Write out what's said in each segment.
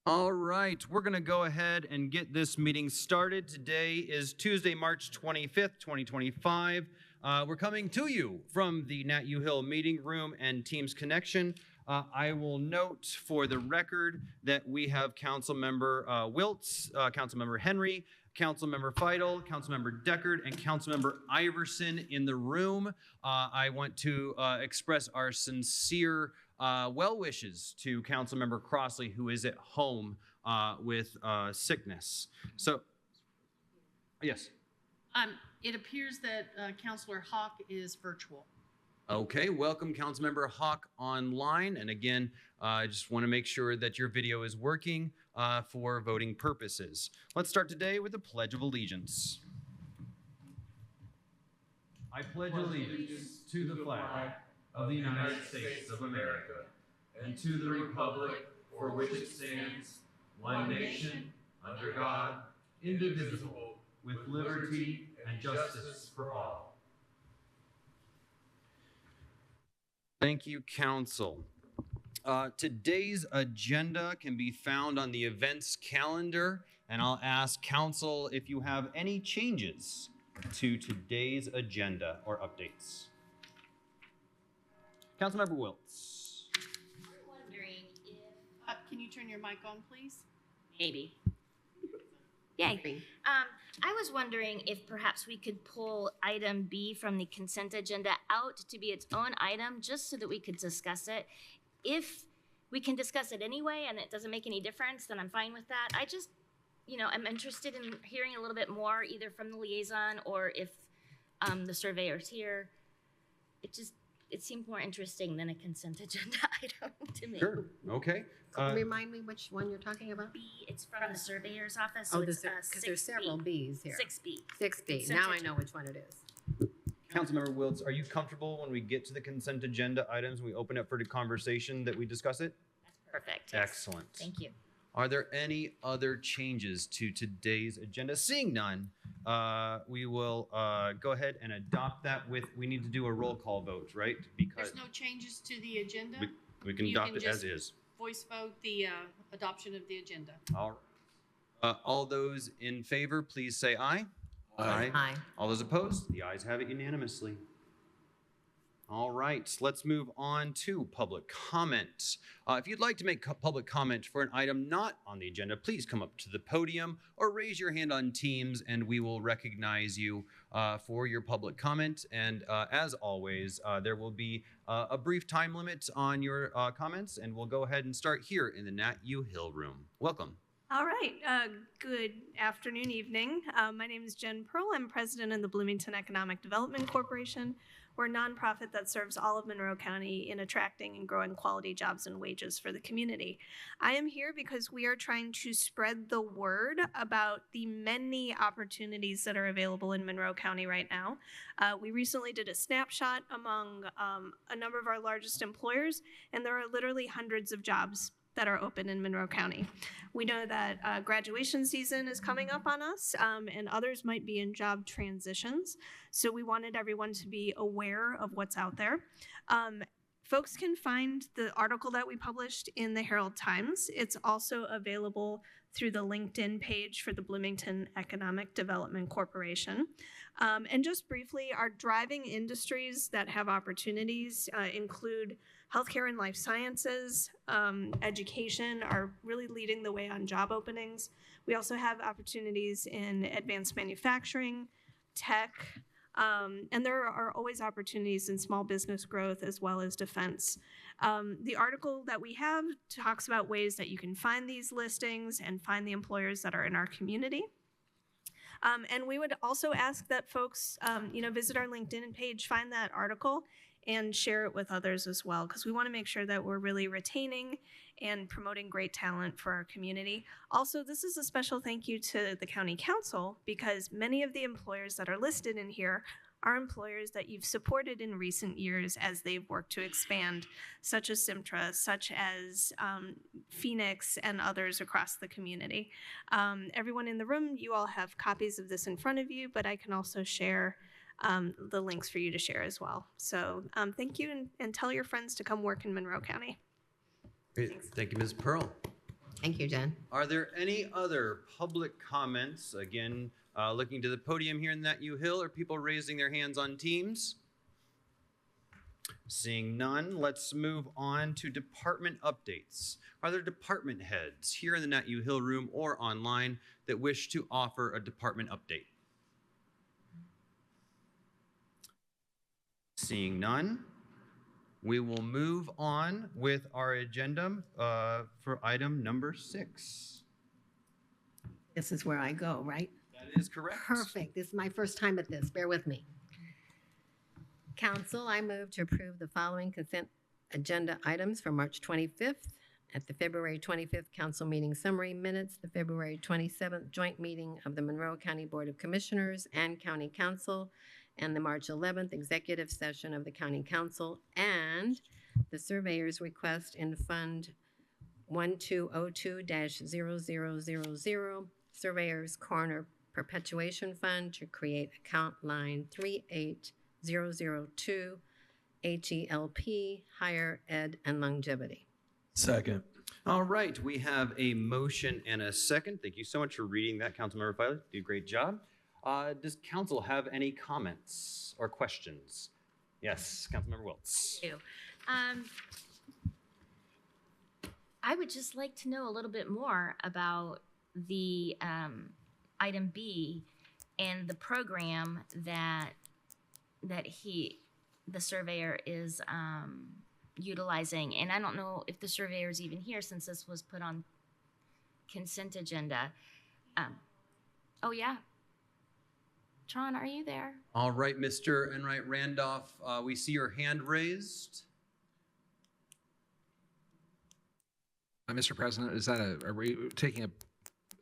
All right, we're going to go ahead and get this meeting started. Today is Tuesday, March 25th, 2025. We're coming to you from the Nat U Hill meeting room and Teams Connection. I will note for the record that we have Councilmember Wiltz, Councilmember Henry, Councilmember Feidel, Councilmember Deckard, and Councilmember Iverson in the room. I want to express our sincere well wishes to Councilmember Crossley, who is at home with sickness. So, yes. It appears that Councilor Hawk is virtual. Okay, welcome Councilmember Hawk online. And again, I just want to make sure that your video is working for voting purposes. Let's start today with the Pledge of Allegiance. I pledge allegiance to the flag of the United States of America and to the republic for which it stands, one nation, under God, indivisible, with liberty and justice for all. Thank you, Council. Today's agenda can be found on the events calendar, and I'll ask Council if you have any changes to today's agenda or updates. Councilmember Wiltz. I'm wondering if... Can you turn your mic on, please? Maybe. Yay. I was wondering if perhaps we could pull item B from the consent agenda out to be its own item, just so that we could discuss it. If we can discuss it anyway and it doesn't make any difference, then I'm fine with that. I just, I'm interested in hearing a little bit more, either from the liaison or if the surveyor's here. It seemed more interesting than a consent agenda item to me. Sure, okay. Remind me which one you're talking about? B, it's from the surveyor's office. So because there's several Bs here. 6B. 6B. Now I know which one it is. Councilmember Wiltz, are you comfortable when we get to the consent agenda items, we open up for the conversation that we discuss it? That's perfect. Yes. Excellent. Thank you. Are there any other changes to today's agenda? Seeing none, we will go ahead and adopt that with, we need to do a roll call vote, right? Because There's no changes to the agenda? we can adopt it as is. Voice vote the adoption of the agenda. All those in favor, please say aye. Aye. Aye. All those opposed? The ayes have it unanimously. All right, let's move on to public comment. If you'd like to make public comment for an item not on the agenda, please come up to the podium or raise your hand on Teams and we will recognize you for your public comment. And as always, there will be a brief time limit on your comments, and we'll go ahead and start here in the Nat U Hill room. Welcome. All right. Good afternoon, evening. My name is Jen Pearl. I'm president of the Bloomington Economic Development Corporation. We're a nonprofit that serves all of Monroe County in attracting and growing quality jobs and wages for the community. I am here because we are trying to spread the word about the many opportunities that are available in Monroe County right now. We recently did a snapshot among a number of our largest employers, and there are literally hundreds of jobs that are open in Monroe County. We know that graduation season is coming up on us, and others might be in job transitions. So we wanted everyone to be aware of what's out there. Folks can find the article that we published in the Herald Times. It's also available through the LinkedIn page for the Bloomington Economic Development Corporation. And just briefly, our driving industries that have opportunities include healthcare and life sciences, education are really leading the way on job openings. We also have opportunities in advanced manufacturing, tech, and there are always opportunities in small business growth as well as defense. The article that we have talks about ways that you can find these listings and find the employers that are in our community. And we would also ask that folks, visit our LinkedIn page, find that article, and share it with others as well, because we want to make sure that we're really retaining and promoting great talent for our community. Also, this is a special thank you to the County Council, because many of the employers that are listed in here are employers that you've supported in recent years as they've worked to expand, such as Simtra, such as Phoenix, and others across the community. Everyone in the room, you all have copies of this in front of you, but I can also share the links for you to share as well. So thank you, and tell your friends to come work in Monroe County. Great. Thank you, Ms. Pearl. Thank you, Jen. Are there any other public comments? Again, looking to the podium here in that Hill, or people raising their hands on Teams? Seeing none, let's move on to department updates. Are there department heads here in the Nat U Hill room or online that wish to offer a department update? Seeing none, we will move on with our agenda for item number 6. This is where I go, right? That is correct. Perfect. This is my first time at this. Bear with me. Council, I move to approve the following consent agenda items for March 25th at the February 25th council meeting summary minutes, the February 27th joint meeting of the Monroe County Board of Commissioners and County Council, and the March 11th executive session of the County Council, and the surveyor's request in Fund 1202-0000, Surveyor's Corner Perpetuation Fund, to create account line 38002, HELP, Higher Ed and Longevity. Second. All right, we have a motion and a second. Thank you so much for reading that, Councilmember Filer. You do a great job. Does council have any comments or questions? Yes, Councilmember Wiltz. Thank you. I would just like to know a little bit more about the item B and the program that the surveyor is utilizing. And I don't know if the surveyor is even here since this was put on consent agenda. Oh yeah. Tron, are you there? All right, Mr. Enright Randolph, we see your hand raised. Mr. President, are we taking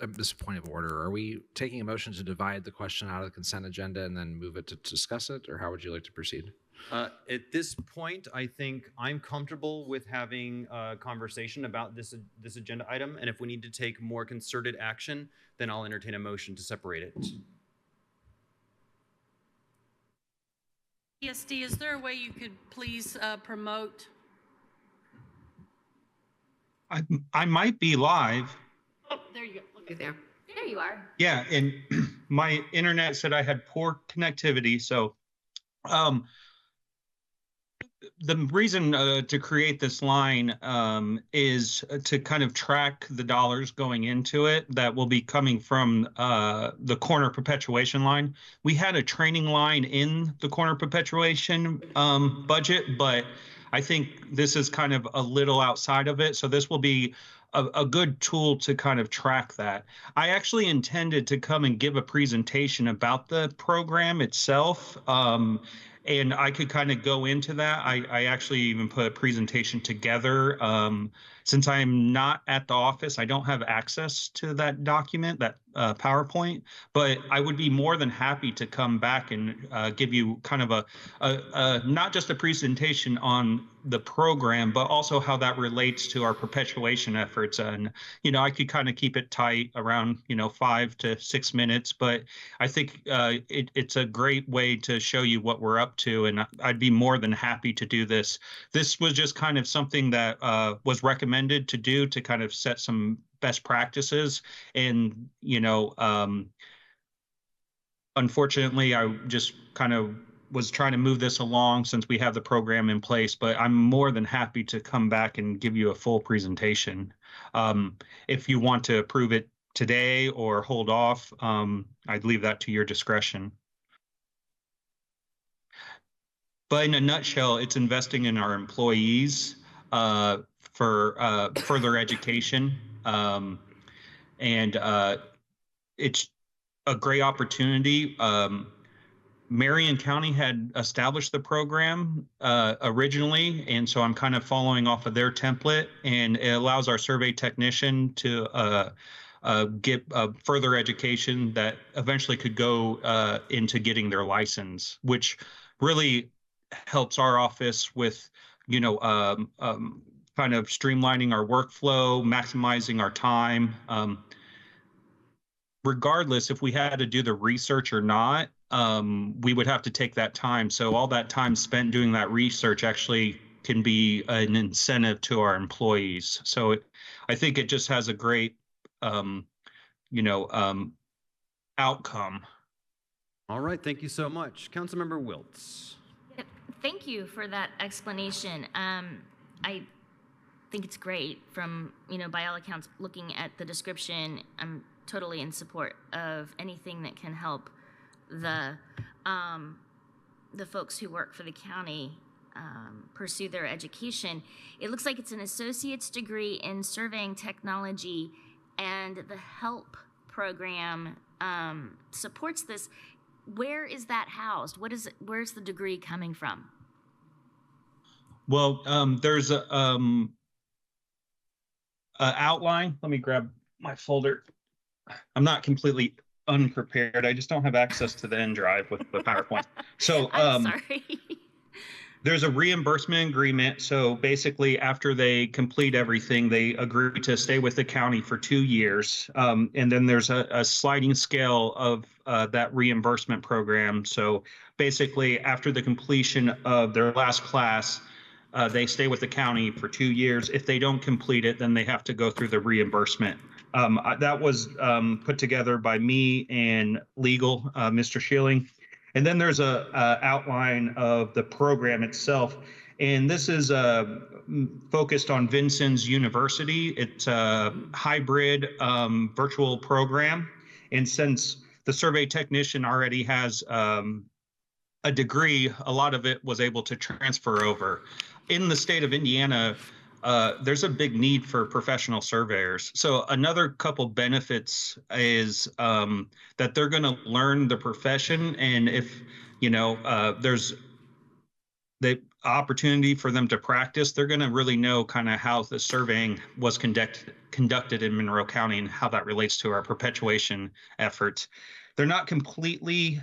this point of order? Are we taking a motion to divide the question out of the consent agenda and then move it to discuss it, or how would you like to proceed? At this point, I think I'm comfortable with having a conversation about this agenda item, and if we need to take more concerted action, then I'll entertain a motion to separate it. ESD, is there a way you could please promote? I might be live. Oh, there you go. You there? There you are. Yeah, and my internet said I had poor connectivity. So the reason to create this line is to kind of track the dollars going into it that will be coming from the corner perpetuation line. We had a training line in the corner perpetuation budget, but I think this is kind of a little outside of it. So this will be a good tool to kind of track that. I actually intended to come and give a presentation about the program itself. And I could kind of go into that. I actually even put a presentation together. Since I'm not at the office, I don't have access to that document, that PowerPoint, but I would be more than happy to come back and give you kind of a not just a presentation on the program, but also how that relates to our perpetuation efforts. And, I could kind of keep it tight around, 5 to 6 minutes, but I think it's a great way to show you what we're up to. And I'd be more than happy to do this. This was just kind of something that was recommended to do to kind of set some best practices. And, unfortunately, I just kind of was trying to move this along since we have the program in place, but I'm more than happy to come back and give you a full presentation. If you want to approve it today or hold off, I'd leave that to your discretion. But in a nutshell, it's investing in our employees for further education. And it's a great opportunity. Marion County had established the program originally, and so I'm kind of following off of their template, and it allows our survey technician to get further education that eventually could go into getting their license, which really helps our office with, kind of streamlining our workflow, maximizing our time. Regardless if we had to do the research or not, we would have to take that time. So all that time spent doing that research actually can be an incentive to our employees. So I think it just has a great, you know, outcome. All right, thank you so much. Councilmember Wiltz. Yep, thank you for that explanation. I think it's great from, by all accounts, looking at the description, I'm totally in support of anything that can help the folks who work for the county pursue their education. It looks like it's an associate's degree in surveying technology, and the HELP program supports this. Where is that housed? Where's the degree coming from? Well, there's a outline. Let me grab my folder. I'm not completely unprepared. I just don't have access to the N drive with the PowerPoint. So I'm sorry. There's a reimbursement agreement. So basically, after they complete everything, they agree to stay with the county for 2 years. And then there's a sliding scale of that reimbursement program. So basically, after the completion of their last class, they stay with the county for 2 years. If they don't complete it, then they have to go through the reimbursement. That was put together by me and legal, Mr. Schilling. And then there's a outline of the program itself. And this is focused on Vincennes University. It's a hybrid virtual program. And since the survey technician already has a degree, a lot of it was able to transfer over. In the state of Indiana, there's a big need for professional surveyors. So another couple benefits is that they're going to learn the profession, and if there's the opportunity for them to practice, they're going to really know kind of how the surveying was conducted in Monroe County and how that relates to our perpetuation efforts. They're not completely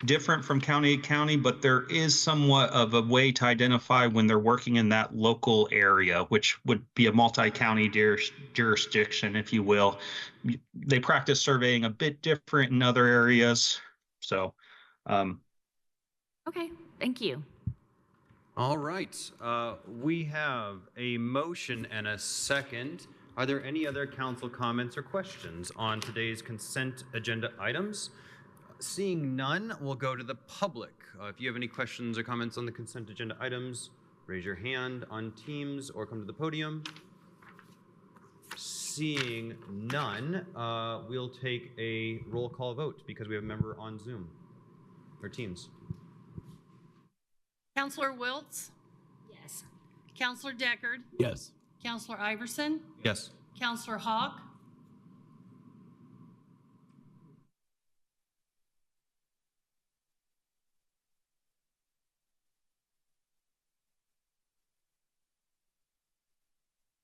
different from county to county, but there is somewhat of a way to identify when they're working in that local area, which would be a multi-county jurisdiction, if you will. They practice surveying a bit different in other areas. So, Okay, thank you. All right, we have a motion and a second. Are there any other council comments or questions on today's consent agenda items? Seeing none, we'll go to the public. If you have any questions or comments on the consent agenda items, raise your hand on Teams or come to the podium. Seeing none, we'll take a roll call vote because we have a member on Zoom or Teams. Counselor Wiltz, Yes. Counselor Deckard, Yes. Counselor Iverson, Yes. Counselor Hawk,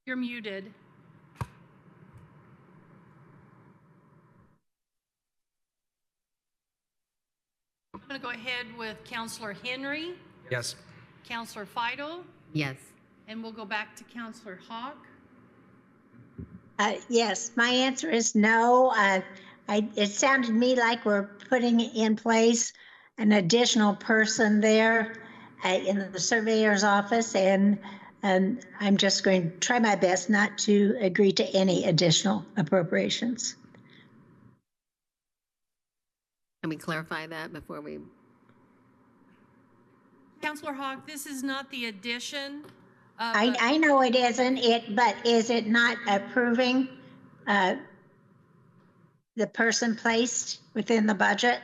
you're muted. I'm going to go ahead with Counselor Henry, Yes. Counselor Fido, Yes. and we'll go back to Counselor Hawk. Yes, my answer is no. It sounded to me like we're putting in place an additional person there in the surveyor's office, and I'm just going to try my best not to agree to any additional appropriations. Can we clarify that before we? Counselor Hawk, this is not the addition. I know it isn't, but is it not approving the person placed within the budget?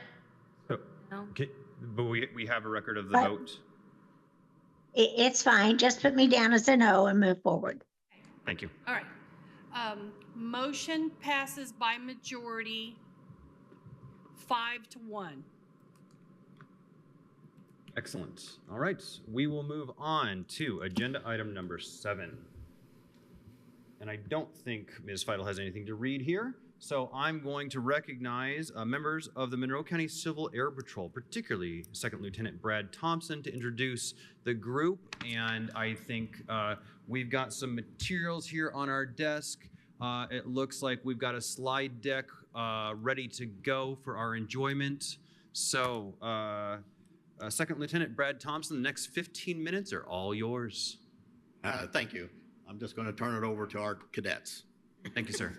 So, No. okay, but we have a record of the But- vote. It's fine. Just put me down as a no and move forward. Thank you. All right. Motion passes by majority 5-1. Excellent. All right, we will move on to agenda item number 7. And I don't think Ms. Feidel has anything to read here, so I'm going to recognize members of the Monroe County Civil Air Patrol, particularly Second Lieutenant Brad Thompson, to introduce the group. And I think we've got some materials here on our desk. It looks like we've got a slide deck ready to go for our enjoyment. So Second Lieutenant Brad Thompson, the next 15 minutes are all yours. Thank you. I'm just going to turn it over to our cadets. Thank you, sir.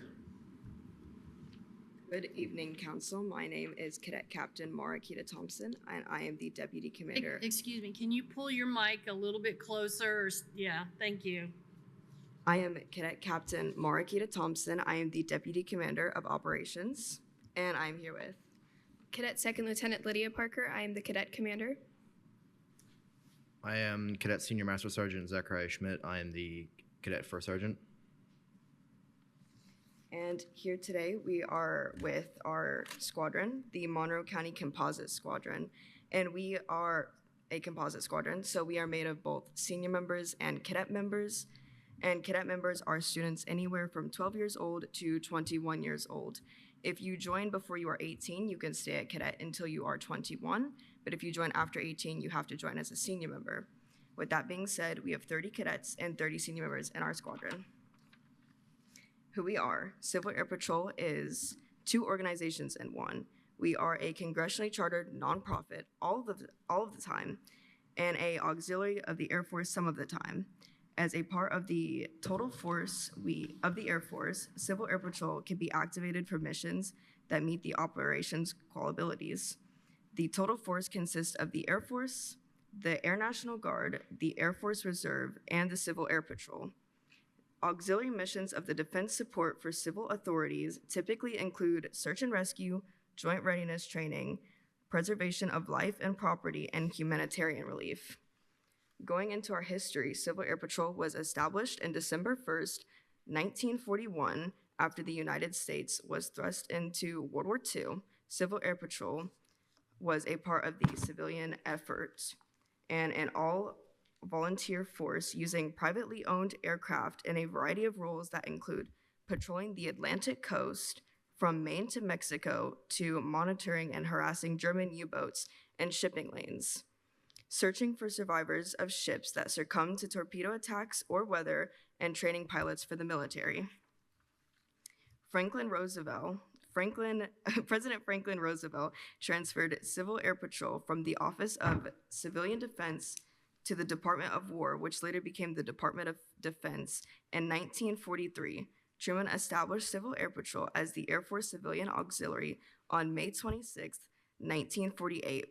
Good evening, Council. My name is Cadet Captain Marakita Thompson, and I am the Deputy Commander. Excuse me, can you pull your mic a little bit closer? Yeah, thank you. I am Cadet Captain Marakita Thompson. I am the Deputy Commander of Operations, and I'm here with Cadet Second Lieutenant Lydia Parker. I am the Cadet Commander. I am Cadet Senior Master Sergeant Zachariah Schmidt. I am the Cadet First Sergeant. And here today we are with our squadron, the Monroe County Composite Squadron. And we are a composite squadron, so we are made of both senior members and cadet members. And cadet members are students anywhere from 12 years old to 21 years old. If you join before you are 18, you can stay a cadet until you are 21. But if you join after 18, you have to join as a senior member. With that being said, we have 30 cadets and 30 senior members in our squadron. Who we are. Civil Air Patrol is two organizations in one. We are a congressionally chartered nonprofit all of the time, and a auxiliary of the Air Force some of the time. As a part of the total force of the Air Force, Civil Air Patrol can be activated for missions that meet the operations qualities. The total force consists of the Air Force, the Air National Guard, the Air Force Reserve, and the Civil Air Patrol. Auxiliary missions of the defense support for civil authorities typically include search and rescue, joint readiness training, preservation of life and property, and humanitarian relief. Going into our history, Civil Air Patrol was established in December 1st, 1941, after the United States was thrust into World War II. Civil Air Patrol was a part of the civilian effort and an all-volunteer force using privately owned aircraft in a variety of roles that include patrolling the Atlantic coast from Maine to Mexico to monitoring and harassing German U-boats and shipping lanes, searching for survivors of ships that succumbed to torpedo attacks or weather, and training pilots for the military. President Franklin Roosevelt transferred Civil Air Patrol from the Office of Civilian Defense to the Department of War, which later became the Department of Defense. In 1943, Truman established Civil Air Patrol as the Air Force Civilian Auxiliary on May 26, 1948.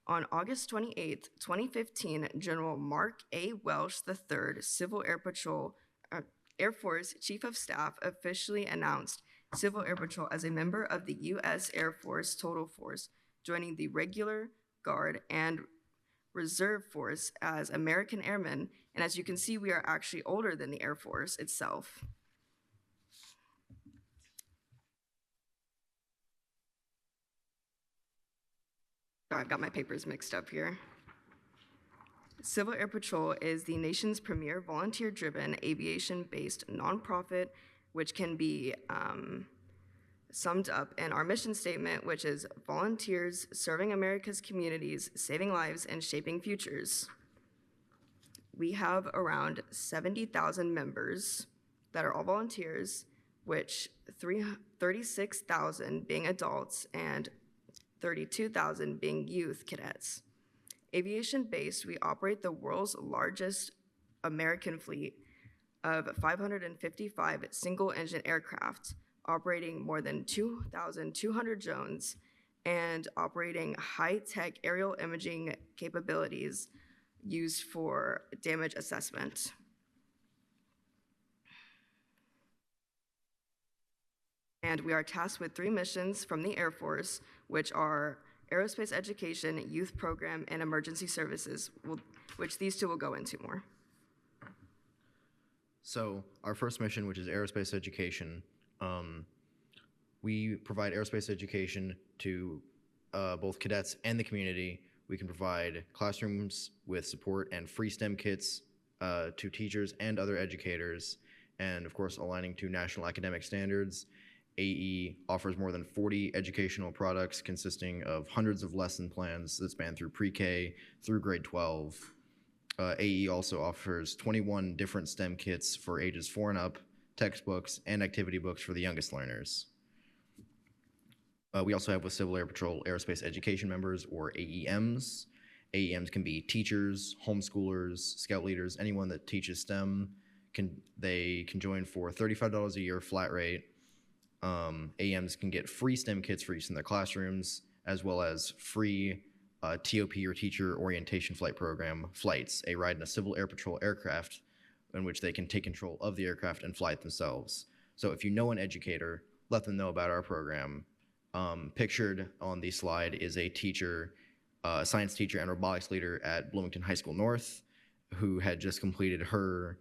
On August 28, 2015, General Mark A. Welsh III, Civil Air Patrol, Air Force Chief of Staff, officially announced Civil Air Patrol as a member of the U.S. Air Force Total Force, joining the Regular Guard and Reserve Force as American Airmen. And as you can see, we are actually older than the Air Force itself. Oh, I've got my papers mixed up here. Civil Air Patrol is the nation's premier volunteer-driven, aviation-based nonprofit, which can be summed up in our mission statement, which is volunteers serving America's communities, saving lives, and shaping futures. We have around 70,000 members that are all volunteers, which 36,000 being adults and 32,000 being youth cadets. Aviation-based, we operate the world's largest American fleet of 555 single-engine aircraft, operating more than 2,200 drones and operating high-tech aerial imaging capabilities used for damage assessment. And we are tasked with 3 missions from the Air Force, which are aerospace education, youth program, and emergency services, which these 2 will go into more. So our first mission, which is aerospace education, we provide aerospace education to both cadets and the community. We can provide classrooms with support and free STEM kits to teachers and other educators, and of course aligning to national academic standards. AE offers more than 40 educational products consisting of hundreds of lesson plans that span through pre-K through grade 12. AE also offers 21 different STEM kits for ages 4 and up, textbooks, and activity books for the youngest learners. We also have with Civil Air Patrol Aerospace Education Members, or AEMs, AEMs can be teachers, homeschoolers, scout leaders, anyone that teaches STEM. They can join for $35 a year flat rate. AEMs can get free STEM kits for use in their classrooms, as well as free TOP or teacher orientation flight program flights, a ride in a Civil Air Patrol aircraft in which they can take control of the aircraft and fly it themselves. So if you know an educator, let them know about our program. Pictured on the slide is a teacher, science teacher and robotics leader at Bloomington High School North, who had just completed her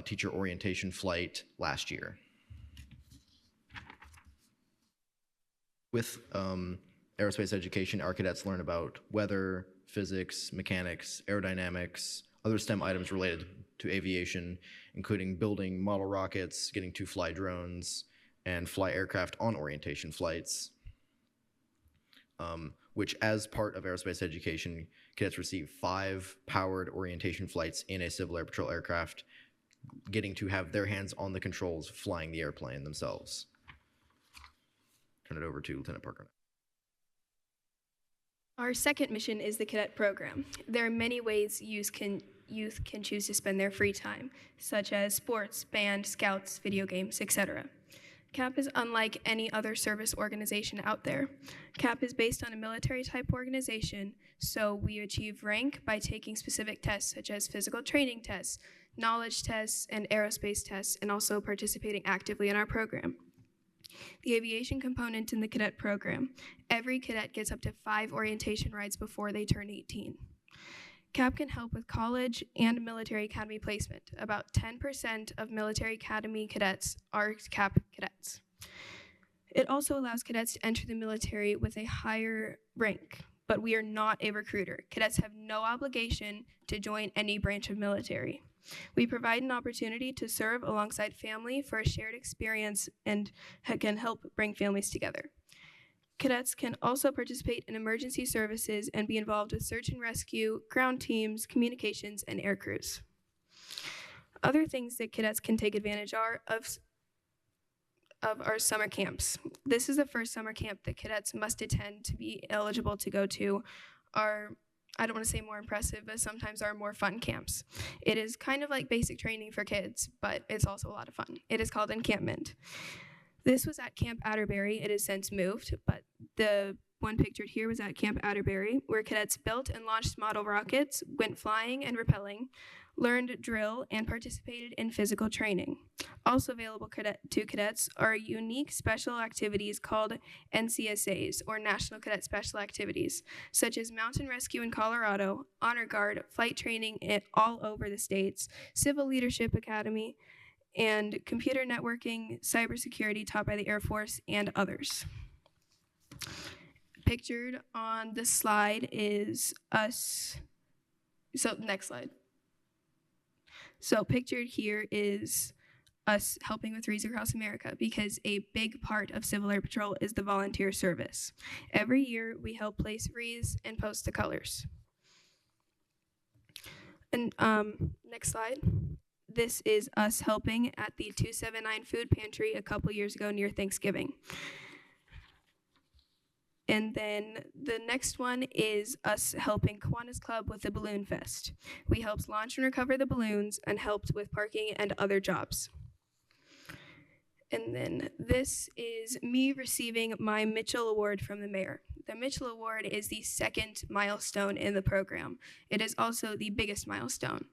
teacher orientation flight last year. With aerospace education, our cadets learn about weather, physics, mechanics, aerodynamics, other STEM items related to aviation, including building model rockets, getting to fly drones, and fly aircraft on orientation flights, which as part of aerospace education, cadets receive 5 powered orientation flights in a Civil Air Patrol aircraft, getting to have their hands on the controls flying the airplane themselves. Turn it over to Lieutenant Parker. Our second mission is the cadet program. There are many ways youth can choose to spend their free time, such as sports, band, scouts, video games, etc. CAP is unlike any other service organization out there. CAP is based on a military-type organization, so we achieve rank by taking specific tests such as physical training tests, knowledge tests, and aerospace tests, and also participating actively in our program. The aviation component in the cadet program. Every cadet gets up to 5 orientation rides before they turn 18. CAP can help with college and military academy placement. About 10% of military academy cadets are CAP cadets. It also allows cadets to enter the military with a higher rank, but we are not a recruiter. Cadets have no obligation to join any branch of military. We provide an opportunity to serve alongside family for a shared experience and can help bring families together. Cadets can also participate in emergency services and be involved with search and rescue, ground teams, communications, and air crews. Other things that cadets can take advantage of our summer camps. This is the first summer camp that cadets must attend to be eligible to go to our, I don't want to say more impressive, but sometimes our more fun camps. It is kind of like basic training for kids, but it's also a lot of fun. It is called encampment. This was at Camp Atterbury. It has since moved, but the one pictured here was at Camp Atterbury, where cadets built and launched model rockets, went flying and rappelling, learned drill, and participated in physical training. Also available to cadets are unique special activities called NCSAs, or National Cadet Special Activities, such as mountain rescue in Colorado, honor guard, flight training all over the states, civil leadership academy, and computer networking, cybersecurity taught by the Air Force, and others. Pictured on the slide is us. So next slide. So pictured here is us helping with Wreaths Across America, because a big part of Civil Air Patrol is the volunteer service. Every year we help place wreaths and post the colors. And next slide. This is us helping at the 279 food pantry a couple years ago near Thanksgiving. And then the next one is us helping Kiwanis Club with the Balloon Fest. We helped launch and recover the balloons and helped with parking and other jobs. And then this is me receiving my Mitchell Award from the mayor. The Mitchell Award is the second milestone in the program. It is also the biggest milestone.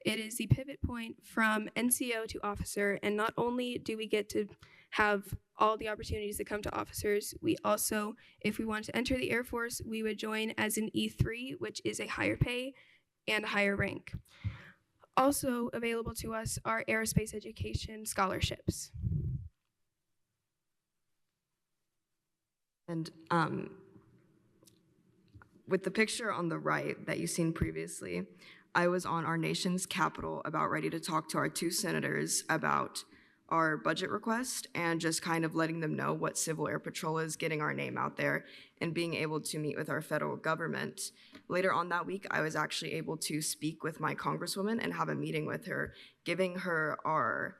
It is the pivot point from NCO to officer, and not only do we get to have all the opportunities that come to officers, we also, if we want to enter the Air Force, we would join as an E3, which is a higher pay and higher rank. Also available to us are aerospace education scholarships. And with the picture on the right that you've seen previously, I was on our nation's capital about ready to talk to our 2 senators about our budget request and just kind of letting them know what Civil Air Patrol is, getting our name out there, and being able to meet with our federal government. Later on that week, I was actually able to speak with my congresswoman and have a meeting with her, giving her our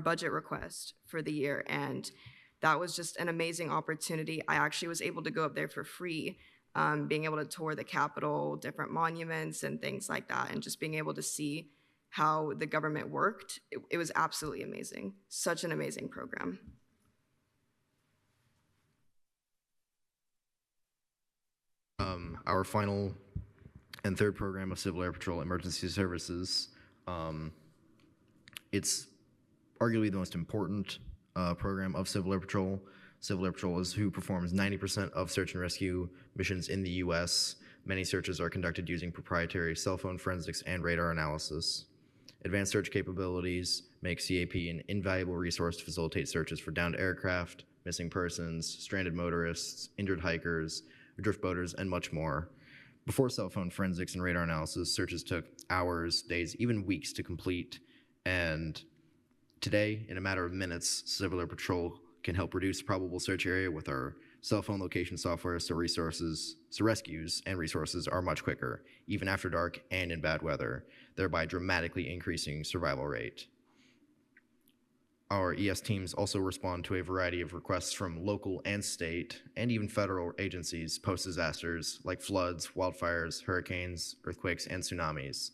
budget request for the year, and that was just an amazing opportunity. I actually was able to go up there for free being able to tour the Capitol, different monuments and things like that, and just being able to see how the government worked. It was absolutely amazing. Such an amazing program. Our final and third program of Civil Air Patrol Emergency Services. It's arguably the most important program of Civil Air Patrol. Civil Air Patrol is who performs 90% of search and rescue missions in the U.S. Many searches are conducted using proprietary cell phone forensics and radar analysis. Advanced search capabilities make CAP an invaluable resource to facilitate searches for downed aircraft, missing persons, stranded motorists, injured hikers, drift boaters, and much more. Before cell phone forensics and radar analysis, searches took hours, days, even weeks to complete. And today, in a matter of minutes, Civil Air Patrol can help reduce probable search area with our cell phone location software, so rescues and resources are much quicker, even after dark and in bad weather, thereby dramatically increasing survival rate. Our ES teams also respond to a variety of requests from local and state and even federal agencies post-disasters like floods, wildfires, hurricanes, earthquakes, and tsunamis.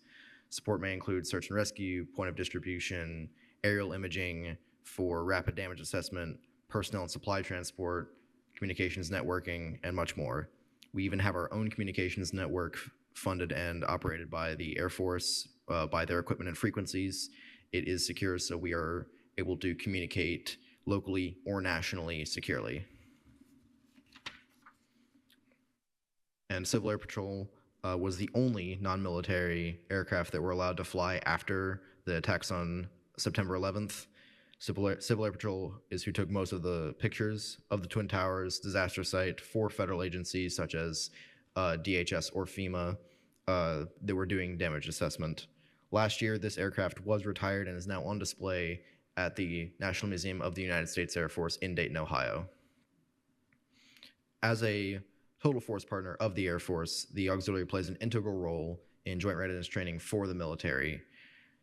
Support may include search and rescue, point of distribution, aerial imaging for rapid damage assessment, personnel and supply transport, communications networking, and much more. We even have our own communications network funded and operated by the Air Force by their equipment and frequencies. It is secure, so we are able to communicate locally or nationally securely. And Civil Air Patrol was the only non-military aircraft that were allowed to fly after the attacks on September 11th. Civil Air Patrol is who took most of the pictures of the Twin Towers disaster site for federal agencies such as DHS or FEMA that were doing damage assessment. Last year, this aircraft was retired and is now on display at the National Museum of the United States Air Force in Dayton, Ohio. As a total force partner of the Air Force, the auxiliary plays an integral role in joint readiness training for the military.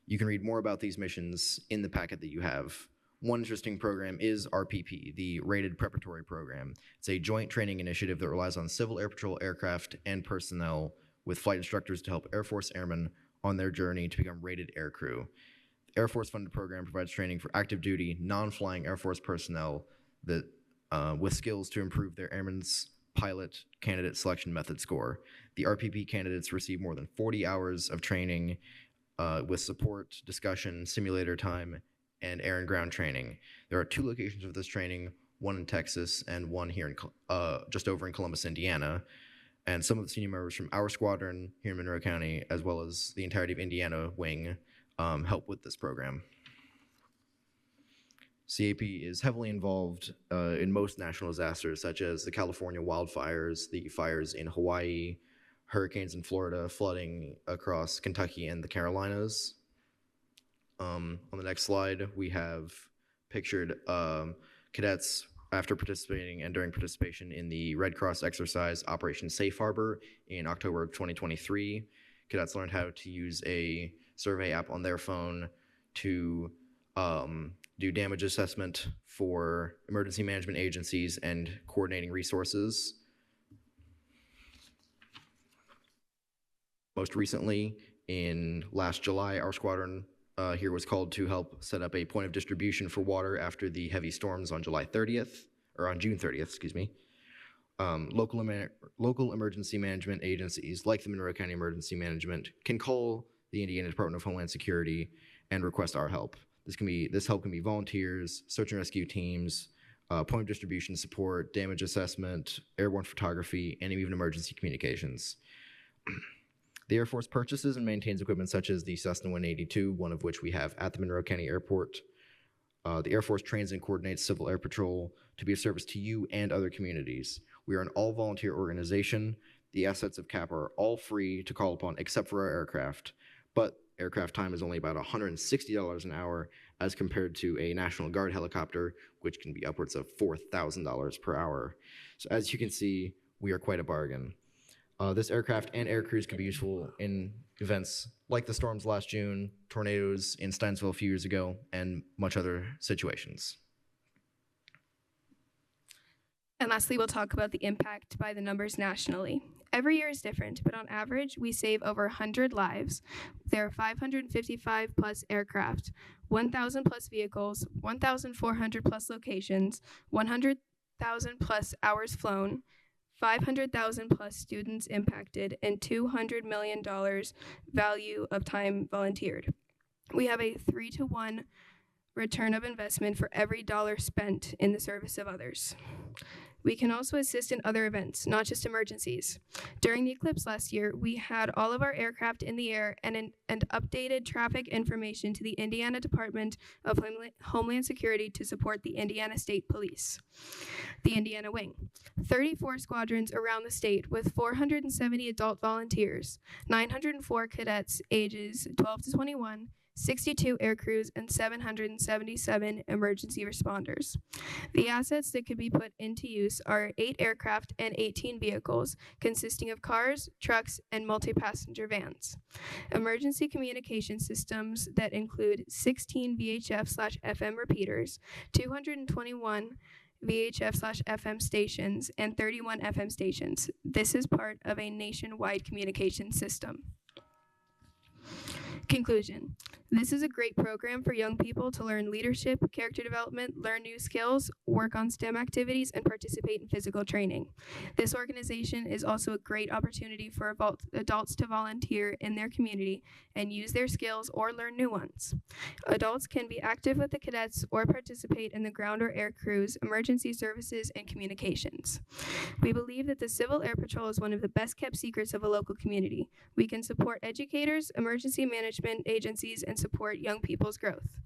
You can read more about these missions in the packet that you have. One interesting program is RPP, the Rated Preparatory Program. It's a joint training initiative that relies on Civil Air Patrol aircraft and personnel with flight instructors to help Air Force airmen on their journey to become rated aircrew. The Air Force-funded program provides training for active duty, non-flying Air Force personnel that with skills to improve their airmen's pilot candidate selection method score. The RPP candidates receive more than 40 hours of training with support, discussion, simulator time, and air and ground training. There are 2 locations of this training, one in Texas and one here in just over in Columbus, Indiana. And some of the senior members from our squadron here in Monroe County, as well as the entirety of Indiana wing, help with this program. CAP is heavily involved in most national disasters, such as the California wildfires, the fires in Hawaii, hurricanes in Florida, flooding across Kentucky and the Carolinas. On the next slide, we have pictured cadets after participating and during participation in the Red Cross exercise Operation Safe Harbor in October of 2023. Cadets learned how to use a survey app on their phone to do damage assessment for emergency management agencies and coordinating resources. Most recently, in last July, our squadron here was called to help set up a point of distribution for water after the heavy storms on June 30th, excuse me. Local emergency management agencies like the Monroe County Emergency Management can call the Indiana Department of Homeland Security and request our help. This help can be volunteers, search and rescue teams, point of distribution support, damage assessment, airborne photography, and even emergency communications. The Air Force purchases and maintains equipment such as the Cessna 182, one of which we have at the Monroe County Airport. The Air Force trains and coordinates Civil Air Patrol to be of service to you and other communities. We are an all-volunteer organization. The assets of CAP are all free to call upon except for our aircraft, but aircraft time is only about $160 an hour as compared to a National Guard helicopter, which can be upwards of $4,000 per hour. So as you can see, we are quite a bargain. This aircraft and air crews can be useful in events like the storms last June, tornadoes in Steinsville a few years ago, and much other situations. And lastly, we'll talk about the impact by the numbers nationally. Every year is different, but on average, we save over 100 lives. There are 555 plus aircraft, 1,000 plus vehicles, 1,400 plus locations, 100,000 plus hours flown, 500,000 plus students impacted, and $200 million value of time volunteered. We have a 3-to-1 return of investment for every dollar spent in the service of others. We can also assist in other events, not just emergencies. During the eclipse last year, we had all of our aircraft in the air and updated traffic information to the Indiana Department of Homeland Security to support the Indiana State Police, the Indiana Wing. 34 squadrons around the state with 470 adult volunteers, 904 cadets ages 12 to 21, 62 air crews, and 777 emergency responders. The assets that could be put into use are 8 aircraft and 18 vehicles, consisting of cars, trucks, and multi-passenger vans. Emergency communication systems that include 16 VHF/FM repeaters, 221 VHF/FM stations, and 31 FM stations. This is part of a nationwide communication system. Conclusion. This is a great program for young people to learn leadership, character development, learn new skills, work on STEM activities, and participate in physical training. This organization is also a great opportunity for adults to volunteer in their community and use their skills or learn new ones. Adults can be active with the cadets or participate in the ground or air crews, emergency services, and communications. We believe that the Civil Air Patrol is one of the best kept secrets of a local community. We can support educators, emergency management agencies, and support young people's growth.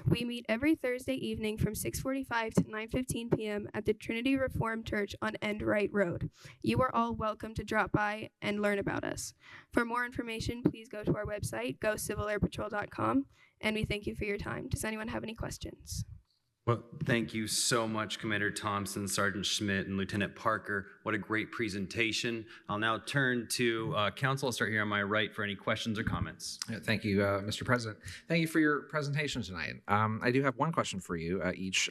We meet every Thursday evening from 6:45 to 9:15 p.m. at the Trinity Reformed Church on End Right Road. You are all welcome to drop by and learn about us. For more information, please go to our website, gocivilairpatrol.com, and we thank you for your time. Does anyone have any questions? Well, thank you so much, Commander Thompson, Sergeant Schmidt, and Lieutenant Parker. What a great presentation. I'll now turn to council. I'll start here on my right for any questions or comments. Thank you, Mr. President. Thank you for your presentation tonight. I do have one question for you each.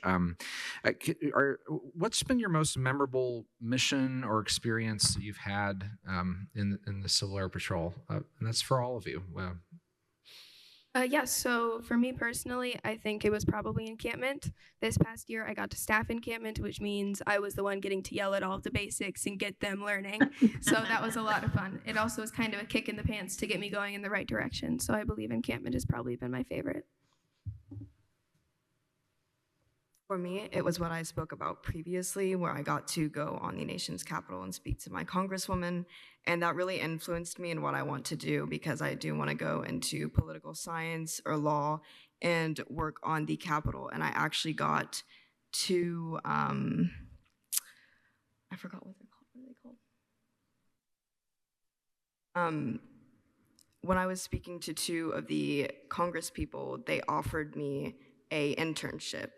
What's been your most memorable mission or experience that you've had in the Civil Air Patrol? And that's for all of you. Yes, so for me personally, I think it was probably encampment. This past year, I got to staff encampment, which means I was the one getting to yell at all of the basics and get them learning. So that was a lot of fun. It also was kind of a kick in the pants to get me going in the right direction. So I believe encampment has probably been my favorite. For me, it was what I spoke about previously, where I got to go on the nation's capital and speak to my congresswoman, and that really influenced me in what I want to do, because I do want to go into political science or law and work on the Capitol. And I actually got to, I forgot what they're called. What are they called? When I was speaking to 2 of the Congress people, they offered me a internship.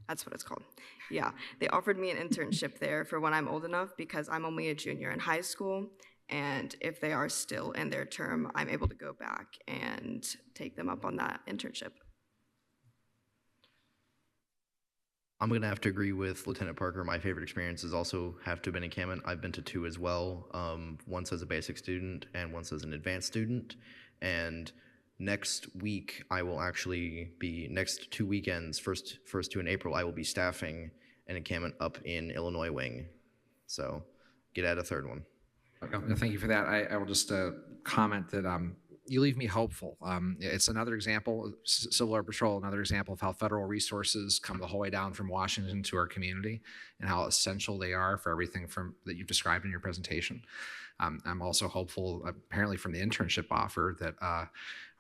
That's what it's called. Yeah, they offered me an internship there for when I'm old enough, because I'm only a junior in high school. And if they are still in their term, I'm able to go back and take them up on that internship. I'm going to have to agree with Lieutenant Parker. My favorite experiences also have to have been encampment. I've been to 2 as well, once as a basic student and once as an advanced student. And next week, I will actually be, next 2 weekends, first 2 in April, I will be staffing an encampment up in Illinois Wing. So get at a 3rd one. Okay. Thank you for that. I will just comment that you leave me hopeful. It's another example, Civil Air Patrol, another example of how federal resources come the whole way down from Washington to our community and how essential they are for everything that you've described in your presentation. I'm also hopeful, apparently from the internship offer, that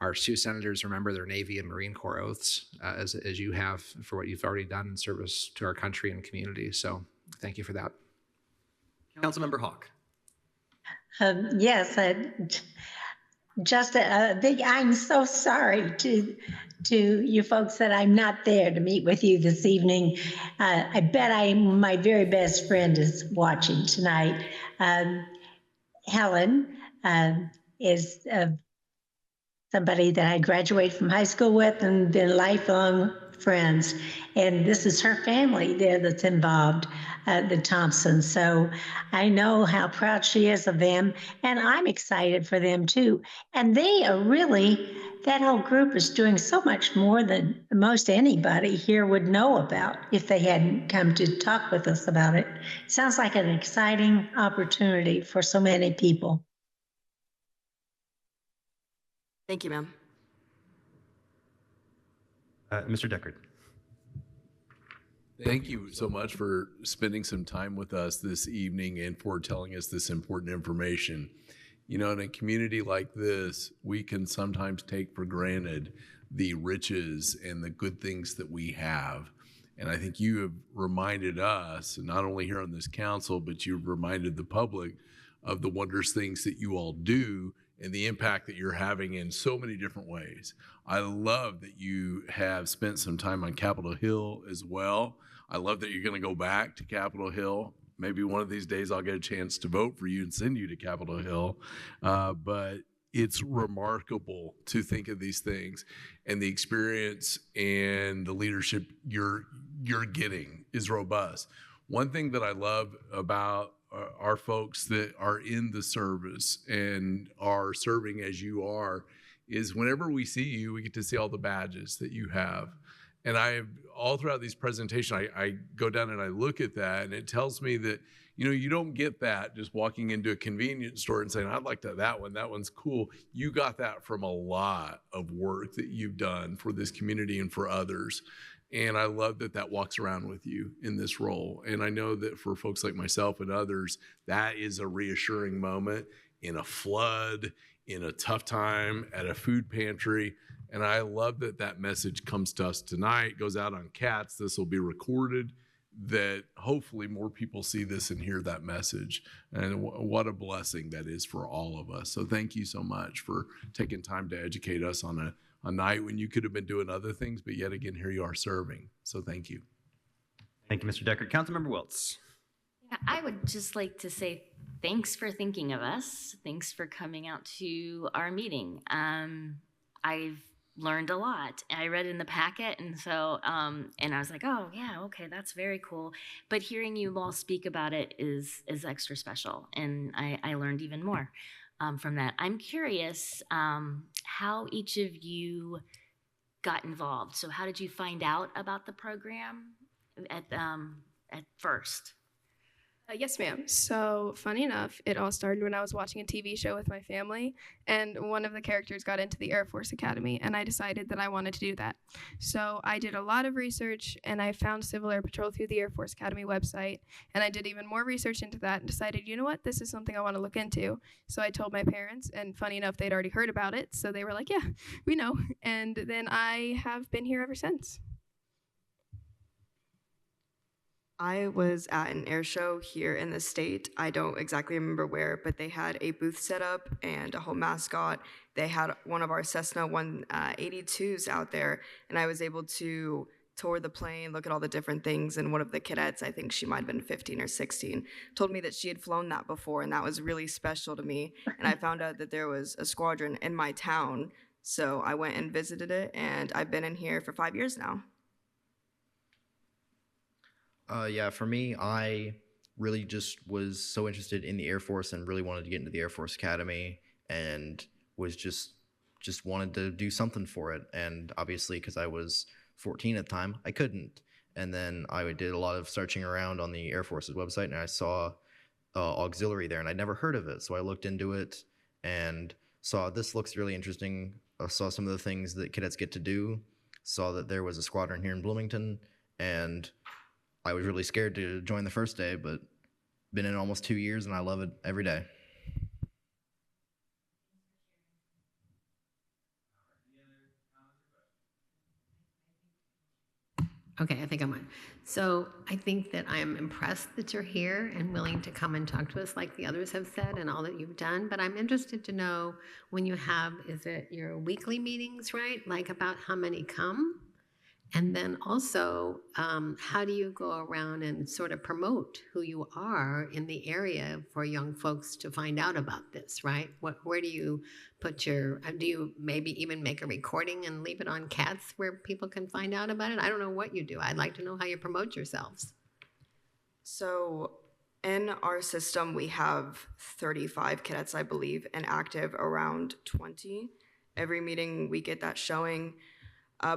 our 2 senators remember their Navy and Marine Corps oaths as you have for what you've already done in service to our country and community. So thank you for that. Councilmember Hawk. Yes, just a big, I'm so sorry to you folks that I'm not there to meet with you this evening. I bet my very best friend is watching tonight. Helen is somebody that I graduated from high school with and been lifelong friends. And this is her family there that's involved, the Thompsons. So I know how proud she is of them, and I'm excited for them too. And they are really, that whole group is doing so much more than most anybody here would know about if they hadn't come to talk with us about it. Sounds like an exciting opportunity for so many people. Thank you, ma'am. Mr. Deckard. Thank you so much for spending some time with us this evening and for telling us this important information. You know, in a community like this, we can sometimes take for granted the riches and the good things that we have. And I think you have reminded us, not only here on this council, but you've reminded the public of the wondrous things that you all do and the impact that you're having in so many different ways. I love that you have spent some time on Capitol Hill as well. I love that you're going to go back to Capitol Hill. Maybe one of these days I'll get a chance to vote for you and send you to Capitol Hill. But it's remarkable to think of these things, and the experience and the leadership you're getting is robust. One thing that I love about our folks that are in the service and are serving as you are is whenever we see you, we get to see all the badges that you have. And all throughout these presentations, I go down and I look at that, and it tells me that, you know, you don't get that just walking into a convenience store and saying, I'd like that one, that one's cool. You got that from a lot of work that you've done for this community and for others. And I love that that walks around with you in this role. And I know that for folks like myself and others, that is a reassuring moment in a flood, in a tough time, at a food pantry. And I love that that message comes to us tonight, goes out on CATS. This will be recorded, that hopefully more people see this and hear that message. And what a blessing that is for all of us. So thank you so much for taking time to educate us on a night when you could have been doing other things, but yet again, here you are serving. So thank you. Thank you, Mr. Deckard. Councilmember Wiltz. Yeah, I would just like to say thanks for thinking of us. Thanks for coming out to our meeting. I've learned a lot. I read in the packet, and so and I was like, oh yeah, okay, that's very cool. But hearing you all speak about it is extra special, and I learned even more from that. I'm curious how each of you got involved. So how did you find out about the program at first? Yes, ma'am. So, funny enough, it all started when I was watching a TV show with my family, and one of the characters got into the Air Force Academy, and I decided that I wanted to do that. So, I did a lot of research, and I found Civil Air Patrol through the Air Force Academy website, and I did even more research into that and decided, you know what, this is something I want to look into. So, I told my parents, and funny enough, they'd already heard about it, so they were like, yeah, we know. And then I have been here ever since. I was at an air show here in the state. I don't exactly remember where, but they had a booth set up and a whole mascot. They had one of our Cessna 182s out there, and I was able to tour the plane, look at all the different things, and one of the cadets, I think she might have been 15 or 16, told me that she had flown that before, and that was really special to me. And I found out that there was a squadron in my town, so I went and visited it, and I've been in here for 5 years now. Yeah, for me, I really just was so interested in the Air Force and really wanted to get into the Air Force Academy, and was just wanted to do something for it. And obviously, because I was 14 at the time, I couldn't. And then I did a lot of searching around on the Air Force's website, and I saw auxiliary there, and I'd never heard of it. So I looked into it and saw this looks really interesting. I saw some of the things that cadets get to do, saw that there was a squadron here in Bloomington, and I was really scared to join the first day, but been in almost 2 years, and I love it every day. Okay, I think I'm on. So I think that I am impressed that you're here and willing to come and talk to us like the others have said and all that you've done. But I'm interested to know when you have, is it your weekly meetings, right? Like about how many come? And then also, how do you go around and sort of promote who you are in the area for young folks to find out about this, right? Where do you put your, do you maybe even make a recording and leave it on Cats where people can find out about it? I don't know what you do. I'd like to know how you promote yourselves. So in our system, we have 35 cadets, I believe, and active around 20. Every meeting we get that showing.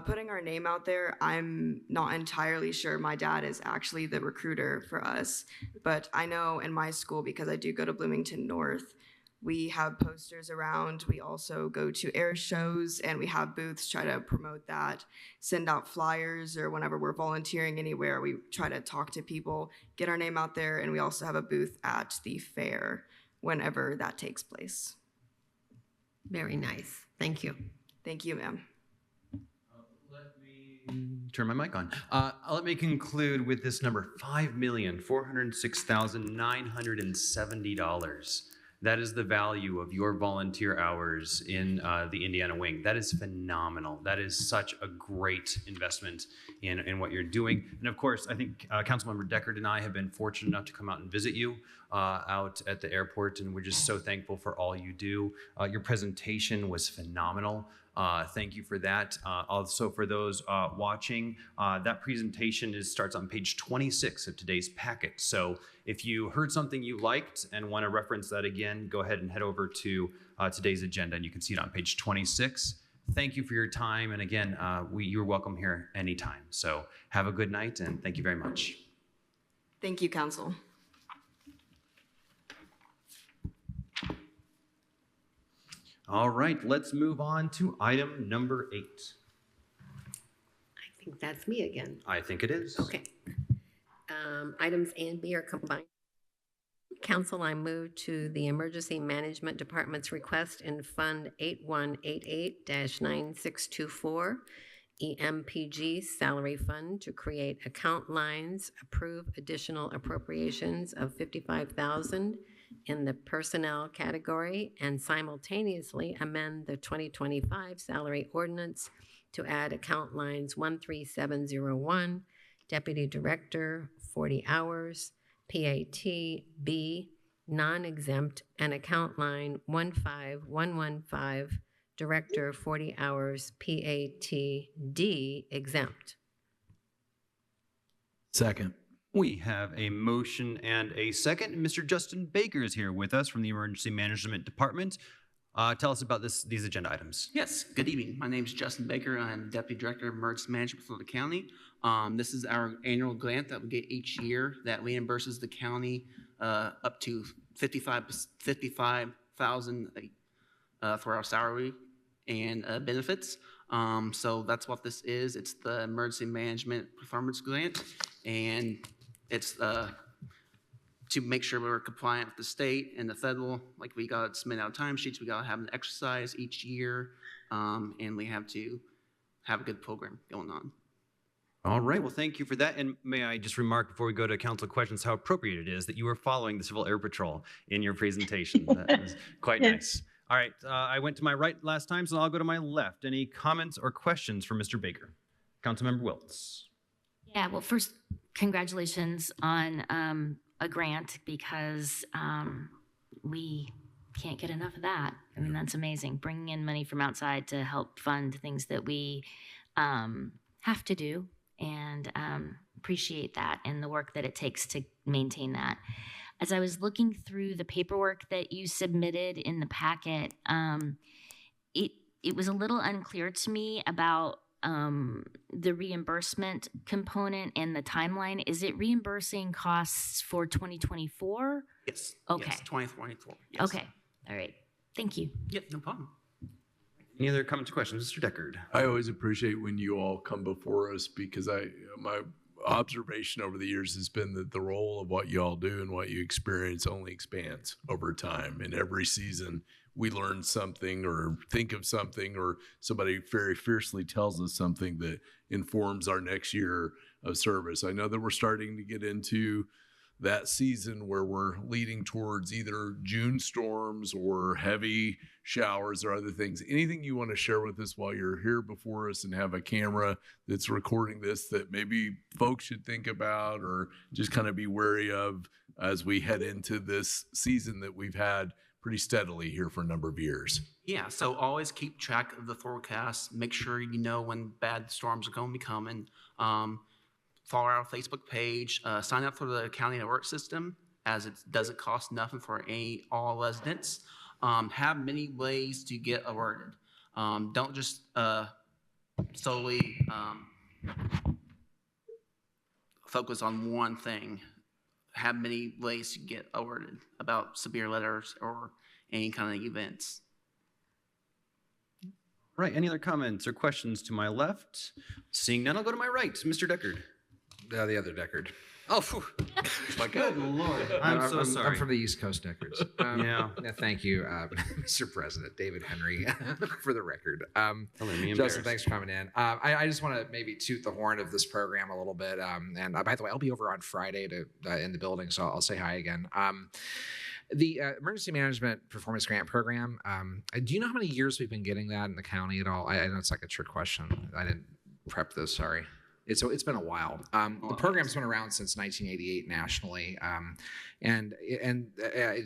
Putting our name out there, I'm not entirely sure. My dad is actually the recruiter for us, but I know in my school, because I do go to Bloomington North, we have posters around. We also go to air shows and we have booths, try to promote that, send out flyers, or whenever we're volunteering anywhere, we try to talk to people, get our name out there, and we also have a booth at the fair whenever that takes place. Very nice. Thank you. Thank you, ma'am. Turn my mic on. Let me conclude with this number, $5,406,970. That is the value of your volunteer hours in the Indiana Wing. That is phenomenal. That is such a great investment in what you're doing. And of course, I think Councilmember Deckard and I have been fortunate enough to come out and visit you out at the airport, and we're just so thankful for all you do. Your presentation was phenomenal. Thank you for that. Also, for those watching, that presentation starts on page 26 of today's packet. So if you heard something you liked and want to reference that again, go ahead and head over to today's agenda, and you can see it on page 26. Thank you for your time. And again, you're welcome here anytime. So have a good night, and thank you very much. Thank you, Council. All right, let's move on to item number 8. I think that's me again. I think it is. Okay. Items A and B are combined. Council, I move to the Emergency Management Department's request in Fund 8188-9624, EMPG Salary Fund, to create account lines, approve additional appropriations of $55,000 in the personnel category, and simultaneously amend the 2025 salary ordinance to add account lines 13701, Deputy Director, 40 hours, PAT B, non-exempt, and account line 15115, Director, 40 hours, PAT D, exempt. Second. We have a motion and a second. Mr. Justin Baker is here with us from the Emergency Management Department. Tell us about these agenda items. Yes, good evening. My name is Justin Baker. I'm Deputy Director of Emergency Management for the county. This is our annual grant that we get each year that reimburses the county up to $55,000 for our salary and benefits. So that's what this is. It's the Emergency Management Performance Grant, and it's to make sure we're compliant with the state and the federal. Like, we got to submit out timesheets, we got to have an exercise each year, and we have to have a good program going on. All right, well, thank you for that. And may I just remark before we go to council questions how appropriate it is that you were following the Civil Air Patrol in your presentation. That was quite nice. All right, I went to my right last time, so I'll go to my left. Any comments or questions for Mr. Baker? Councilmember Wiltz. Yeah, well, first, congratulations on a grant, because we can't get enough of that. I mean, that's amazing. Bringing in money from outside to help fund things that we have to do, and appreciate that and the work that it takes to maintain that. As I was looking through the paperwork that you submitted in the packet, it was a little unclear to me about the reimbursement component and the timeline. Is it reimbursing costs for 2024? Yes. Okay. Yes, 2024. Yes. Okay. All right. Thank you. Yep, no problem. Any other comments or questions? Mr. Deckard. I always appreciate when you all come before us, because my observation over the years has been that the role of what you all do and what you experience only expands over time. In every season, we learn something or think of something, or somebody very fiercely tells us something that informs our next year of service. I know that we're starting to get into that season where we're leading towards either June storms or heavy showers or other things. Anything you want to share with us while you're here before us and have a camera that's recording this that maybe folks should think about or just kind of be wary of as we head into this season that we've had pretty steadily here for a number of years? Yeah, so always keep track of the forecast. Make sure you know when bad storms are going to be coming. Follow our Facebook page. Sign up for the county alert system, as it doesn't cost nothing for all residents. Have many ways to get alerted. Don't just solely focus on one thing. Have many ways to get alerted about severe weathers or any kind of events. Right, any other comments or questions to my left? Seeing none, I'll go to my right. Mr. Deckard. The other Deckard. Oh, phew. Good Lord. I'm so sorry. I'm from the East Coast Deckards. Yeah. Thank you, Mr. President, David Henry, for the record. Me Justin, thanks for coming in. I just want to maybe toot the horn of this program a little bit. And by the way, I'll be over on Friday in the building, so I'll say hi again. The Emergency Management Performance Grant Program, do you know how many years we've been getting that in the county at all? I know it's like a trick question. I didn't prep this, sorry. It's been a while. The program's been around since 1988 nationally, and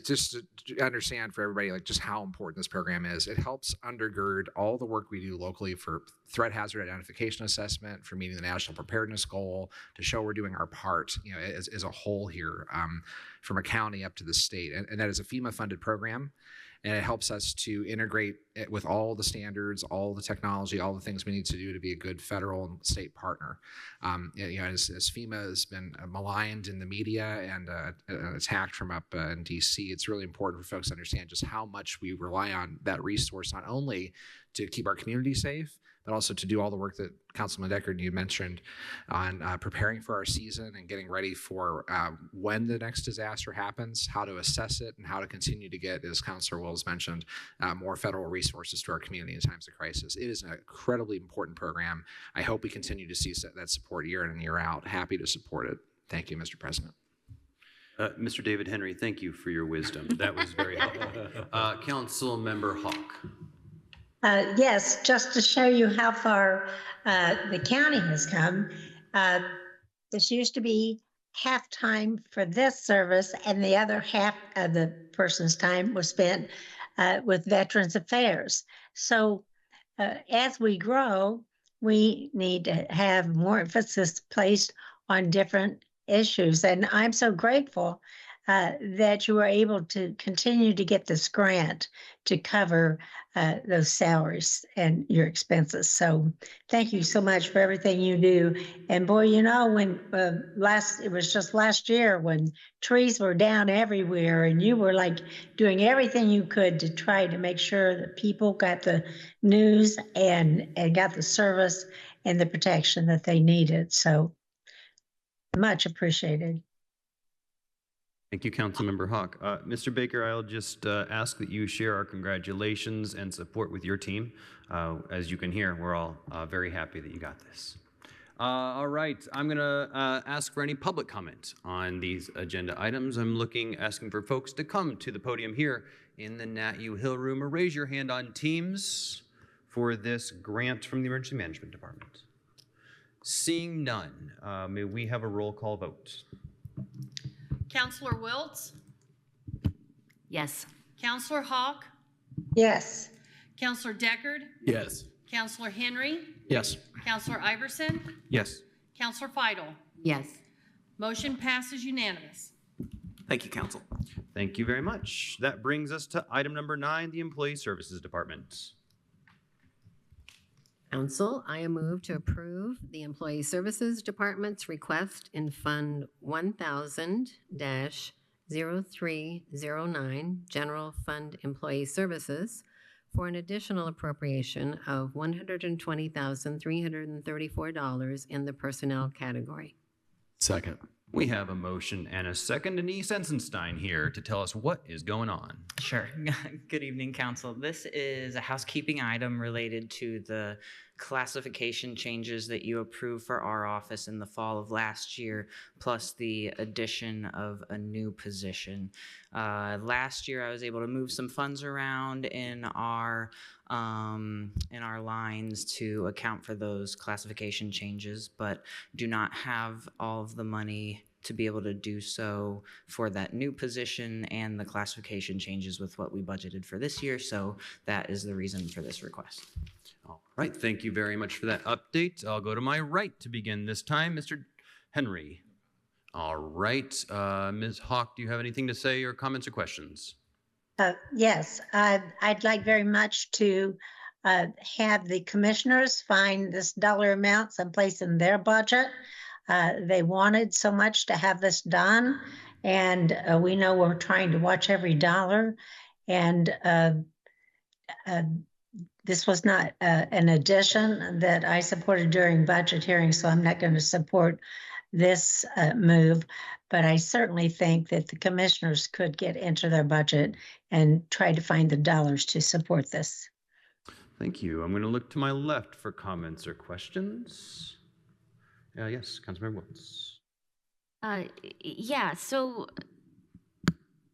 just to understand for everybody like just how important this program is. It helps undergird all the work we do locally for threat hazard identification assessment, for meeting the national preparedness goal, to show we're doing our part, as a whole here, from a county up to the state, and that is a FEMA-funded program. And it helps us to integrate it with all the standards, all the technology, all the things we need to do to be a good federal and state partner. As FEMA has been maligned in the media and attacked from up in DC, it's really important for folks to understand just how much we rely on that resource, not only to keep our community safe, but also to do all the work that Councilman Deckard, you mentioned on preparing for our season and getting ready for when the next disaster happens, how to assess it, and how to continue to get, as Councilor Wills mentioned, more federal resources to our community in times of crisis. It is an incredibly important program. I hope we continue to see that support year in and year out. Happy to support it. Thank you, Mr. President. Mr. David Henry, thank you for your wisdom. That was very helpful. Council Member Hawk. Yes, just to show you how far the county has come. This used to be half time for this service, and the other half of the person's time was spent with Veterans Affairs. So as we grow, we need to have more emphasis placed on different issues. And I'm so grateful that you were able to continue to get this grant to cover those salaries and your expenses. So thank you so much for everything you do. And boy, when it was just last year when trees were down everywhere and you were like doing everything you could to try to make sure that people got the news and got the service and the protection that they needed. So much appreciated. Thank you, Councilmember Hawk. Mr. Baker, I'll just ask that you share our congratulations and support with your team. As you can hear, we're all very happy that you got this. All right, I'm gonna ask for any public comment on these agenda items. I'm asking for folks to come to the podium here in the Nat U Hill room or raise your hand on Teams for this grant from the Emergency Management Department. Seeing none, may we have a roll call vote? Counselor Wiltz? Yes. Counselor Hawk? Yes. Counselor Deckard? Yes. Counselor Henry? Yes. Counselor Iverson? Yes. Counselor Feidel? Yes. Motion passes unanimous. Thank you, Council. Thank you very much. That brings us to item number 9, the Employee Services Department. Council, I move to approve the Employee Services Department's request in Fund 1000-0309, General Fund Employee Services, for an additional appropriation of $120,334 in the personnel category. Second. We have a motion and a second, and E. Sensenstein here to tell us what is going on. Sure. Good evening, Council. This is a housekeeping item related to the classification changes that you approved for our office in the fall of last year, plus the addition of a new position. Last year, I was able to move some funds around in our lines to account for those classification changes, but do not have all of the money to be able to do so for that new position and the classification changes with what we budgeted for this year. So that is the reason for this request. All right, thank you very much for that update. I'll go to my right to begin this time, Mr. Henry. All right, Ms. Hawk, do you have anything to say or comments or questions? Yes, I'd like very much to have the commissioners find this dollar amount someplace in their budget. They wanted so much to have this done, and we know we're trying to watch every dollar. And this was not an addition that I supported during budget hearings, so I'm not going to support this move. But I certainly think that the commissioners could get into their budget and try to find the dollars to support this. Thank you. I'm going to look to my left for comments or questions. Yes, Councilmember Woods. Yeah, so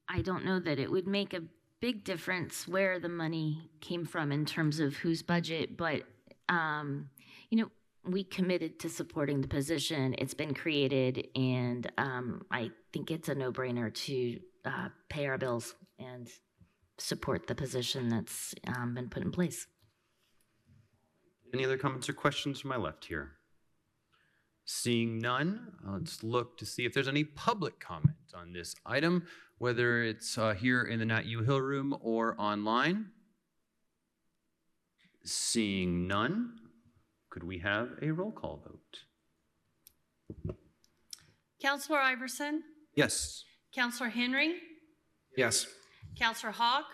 I don't know that it would make a big difference where the money came from in terms of whose budget, but we committed to supporting the position. It's been created, and I think it's a no-brainer to pay our bills and support the position that's been put in place. Any other comments or questions from my left here? Seeing none, let's look to see if there's any public comment on this item, whether it's here in the Nat U Hill room or online. Seeing none, could we have a roll call vote? Counselor Iverson? Yes. Counselor Henry? Yes. Counselor Hawk?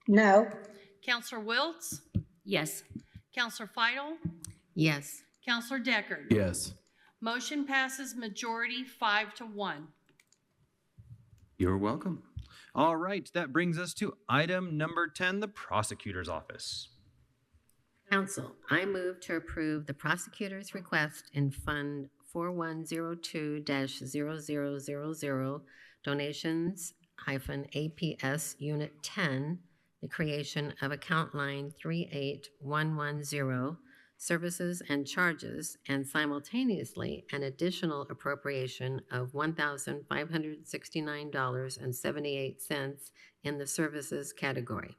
No. Counselor Wiltz? Yes. Counselor Feidel? Yes. Counselor Deckard? Yes. Motion passes majority 5-1. You're welcome. All right, that brings us to item number 10, the prosecutor's office. Council, I move to approve the prosecutor's request in Fund 4102-0000, donations-APS Unit 10, the creation of account line 38110, services and charges, and simultaneously an additional appropriation of $1,569.78 in the services category.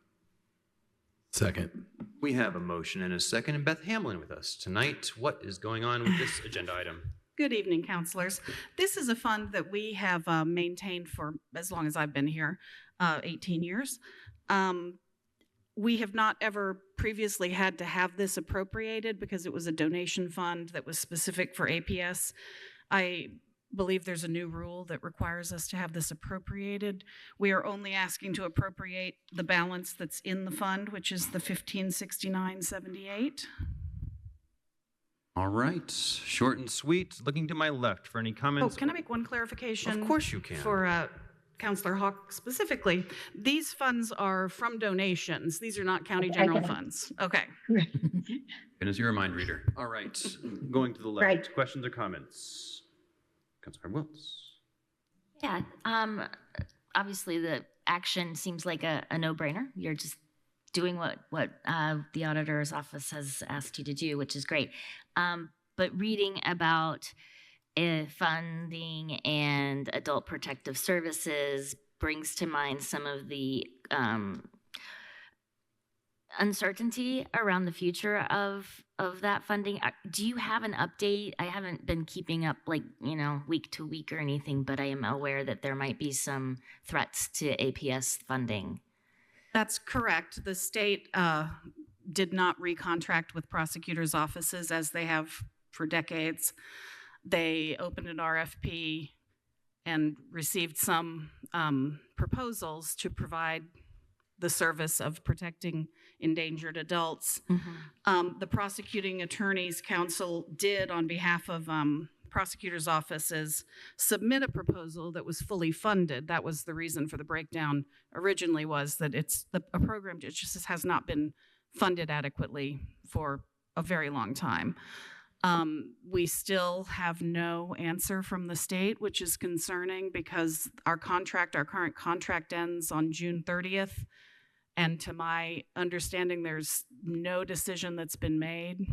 Second. We have a motion and a second, and Beth Hamlin with us tonight. What is going on with this agenda item? Good evening, counselors. This is a fund that we have maintained for as long as I've been here, 18 years. We have not ever previously had to have this appropriated because it was a donation fund that was specific for APS. I believe there's a new rule that requires us to have this appropriated. We are only asking to appropriate the balance that's in the fund, which is the $1569.78. All right, short and sweet. Looking to my left for any comments. Oh, can I make one clarification? Of course you can. For Councilor Hawk specifically, these funds are from donations. These are not county general funds. Okay. Goodness, you're a mind reader. All right, going to the left. Right. Questions or comments? Councilor Wiltz. Yeah, obviously the action seems like a no-brainer. You're just doing what the auditor's office has asked you to do, which is great. But reading about funding and adult protective services brings to mind some of the uncertainty around the future of that funding. Do you have an update? I haven't been keeping up week to week or anything, but I am aware that there might be some threats to APS funding. That's correct. The state did not recontract with prosecutors' offices as they have for decades. They opened an RFP and received some proposals to provide the service of protecting endangered adults. Mm-hmm. The Prosecuting Attorneys Council did, on behalf of prosecutors' offices, submit a proposal that was fully funded. That was the reason for the breakdown originally, was that a program just has not been funded adequately for a very long time. We still have no answer from the state, which is concerning because our current contract ends on June 30th. And to my understanding, there's no decision that's been made,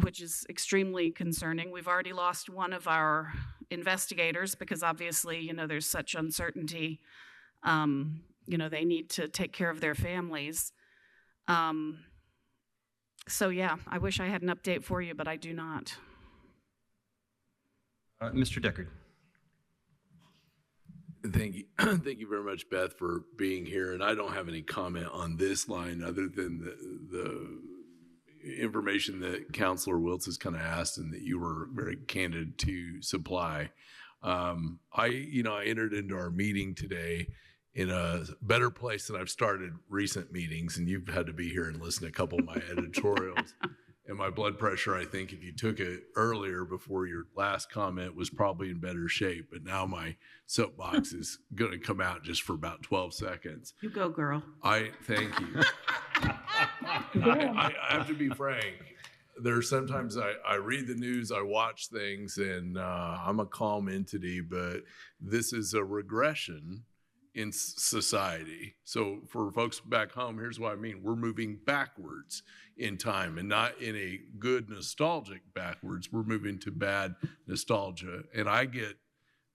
which is extremely concerning. We've already lost one of our investigators because obviously, you know, there's such uncertainty. You know, they need to take care of their families. So yeah, I wish I had an update for you, but I do not. Mr. Deckard. Thank you. Thank you very much, Beth, for being here. And I don't have any comment on this line other than the information that Councilor Wiltz has kind of asked and that you were very candid to supply. I entered into our meeting today in a better place than I've started recent meetings, and you've had to be here and listen to a couple of my editorials. And my blood pressure, I think, if you took it earlier before your last comment, was probably in better shape. But now my soapbox is going to come out just for about 12 seconds. You go, girl. Thank you. I have to be frank. There's sometimes I read the news, I watch things, and I'm a calm entity, but this is a regression in society. So for folks back home, here's what I mean. We're moving backwards in time, and not in a good nostalgic backwards. We're moving to bad nostalgia. And I get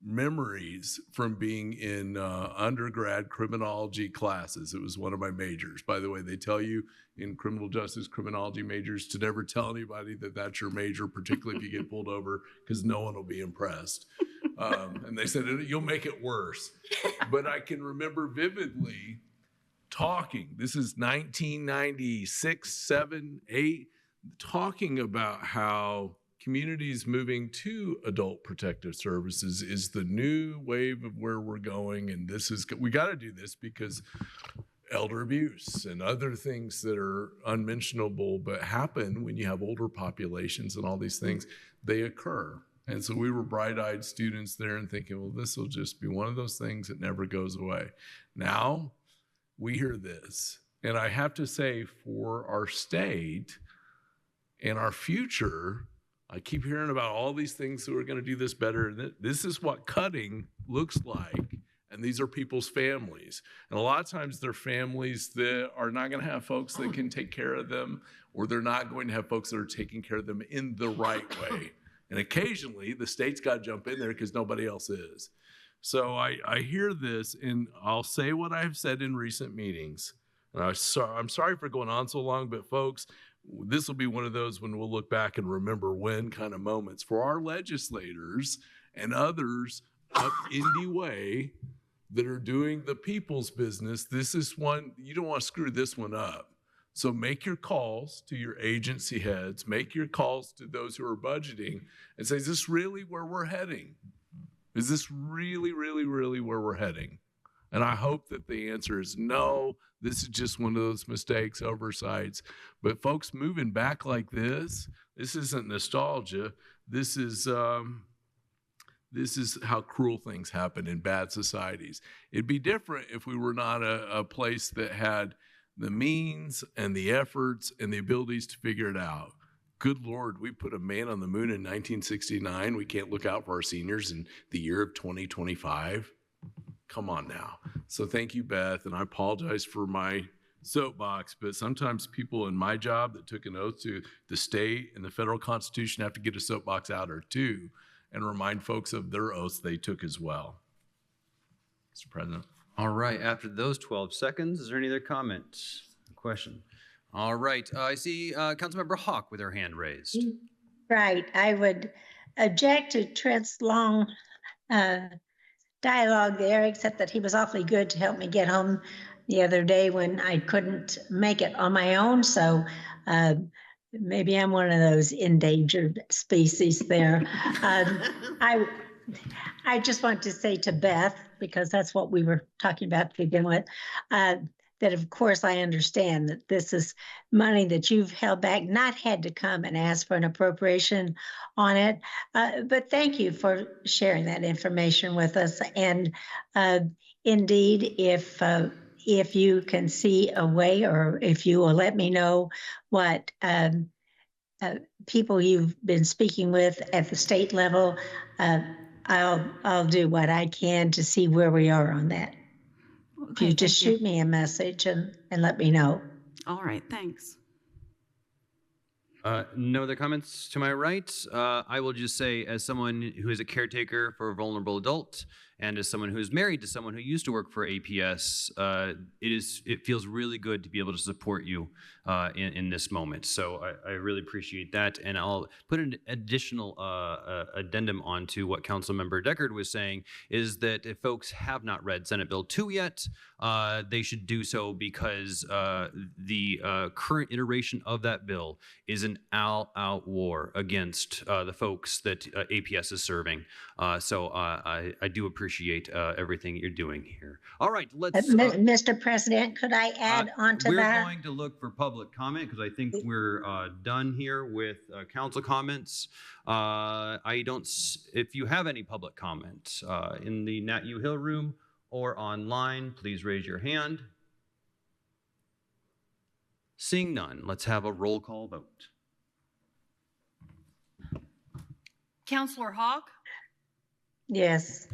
memories from being in undergrad criminology classes. It was one of my majors. By the way, they tell you in criminal justice criminology majors to never tell anybody that that's your major, particularly if you get pulled over, because no one will be impressed. And they said, you'll make it worse. But I can remember vividly talking, this is 1996, 7, 8, talking about how communities moving to adult protective services is the new wave of where we're going. And we got to do this because elder abuse and other things that are unmentionable but happen when you have older populations and all these things, they occur. And so we were bright-eyed students there and thinking, well, this will just be one of those things that never goes away. Now we hear this. And I have to say, for our state and our future, I keep hearing about all these things that are going to do this better. This is what cutting looks like. And these are people's families. And a lot of times they're families that are not going to have folks that can take care of them, or they're not going to have folks that are taking care of them in the right way. And occasionally the state's got to jump in there because nobody else is. So I hear this, and I'll say what I've said in recent meetings. And I'm sorry for going on so long, but folks, this will be one of those when we'll look back and remember when kind of moments for our legislators and others up Indy Way that are doing the people's business. This is one, you don't want to screw this one up. So make your calls to your agency heads, make your calls to those who are budgeting and say, is this really where we're heading? Is this really, really, really where we're heading? And I hope that the answer is no, this is just one of those mistakes, oversights. But folks, moving back like this isn't nostalgia. This is how cruel things happen in bad societies. It'd be different if we were not a place that had the means and the efforts and the abilities to figure it out. Good Lord, we put a man on the moon in 1969. We can't look out for our seniors in the year of 2025. Come on now. So thank you, Beth, and I apologize for my soapbox, but sometimes people in my job that took an oath to the state and the federal Constitution have to get a soapbox out or two and remind folks of their oaths they took as well. Mr. President. All right, after those 12 seconds, is there any other comments? Question? All right, I see Councilmember Hawk with her hand raised. Right, I would object to Trent's long dialogue there, except that he was awfully good to help me get home the other day when I couldn't make it on my own. So maybe I'm one of those endangered species there. I just want to say to Beth, because that's what we were talking about to begin with, that of course I understand that this is money that you've held back, not had to come and ask for an appropriation on it. But thank you for sharing that information with us. And indeed, if if you can see a way, or if you will let me know what people you've been speaking with at the state level, I'll do what I can to see where we are on that. If you Okay, just thank you. shoot me a message and let me know. All right, thanks. No other comments to my right. I will just say, as someone who is a caretaker for a vulnerable adult, and as someone who is married to someone who used to work for APS, it feels really good to be able to support you in this moment. So I really appreciate that, and I'll put an additional addendum onto what Councilmember Deckard was saying, is that if folks have not read Senate Bill 2 yet, they should do so, because the current iteration of that bill is an all-out war against the folks that APS is serving. So I do appreciate everything you're doing here. All right, let's. Mr. President, could I add on to we're that? We're going to look for public comment, because I think we're done here with council comments. I don't. If you have any public comment in the Nat U Hill room or online, please raise your hand. Seeing none, let's have a roll call vote. Counselor Hawk, Yes.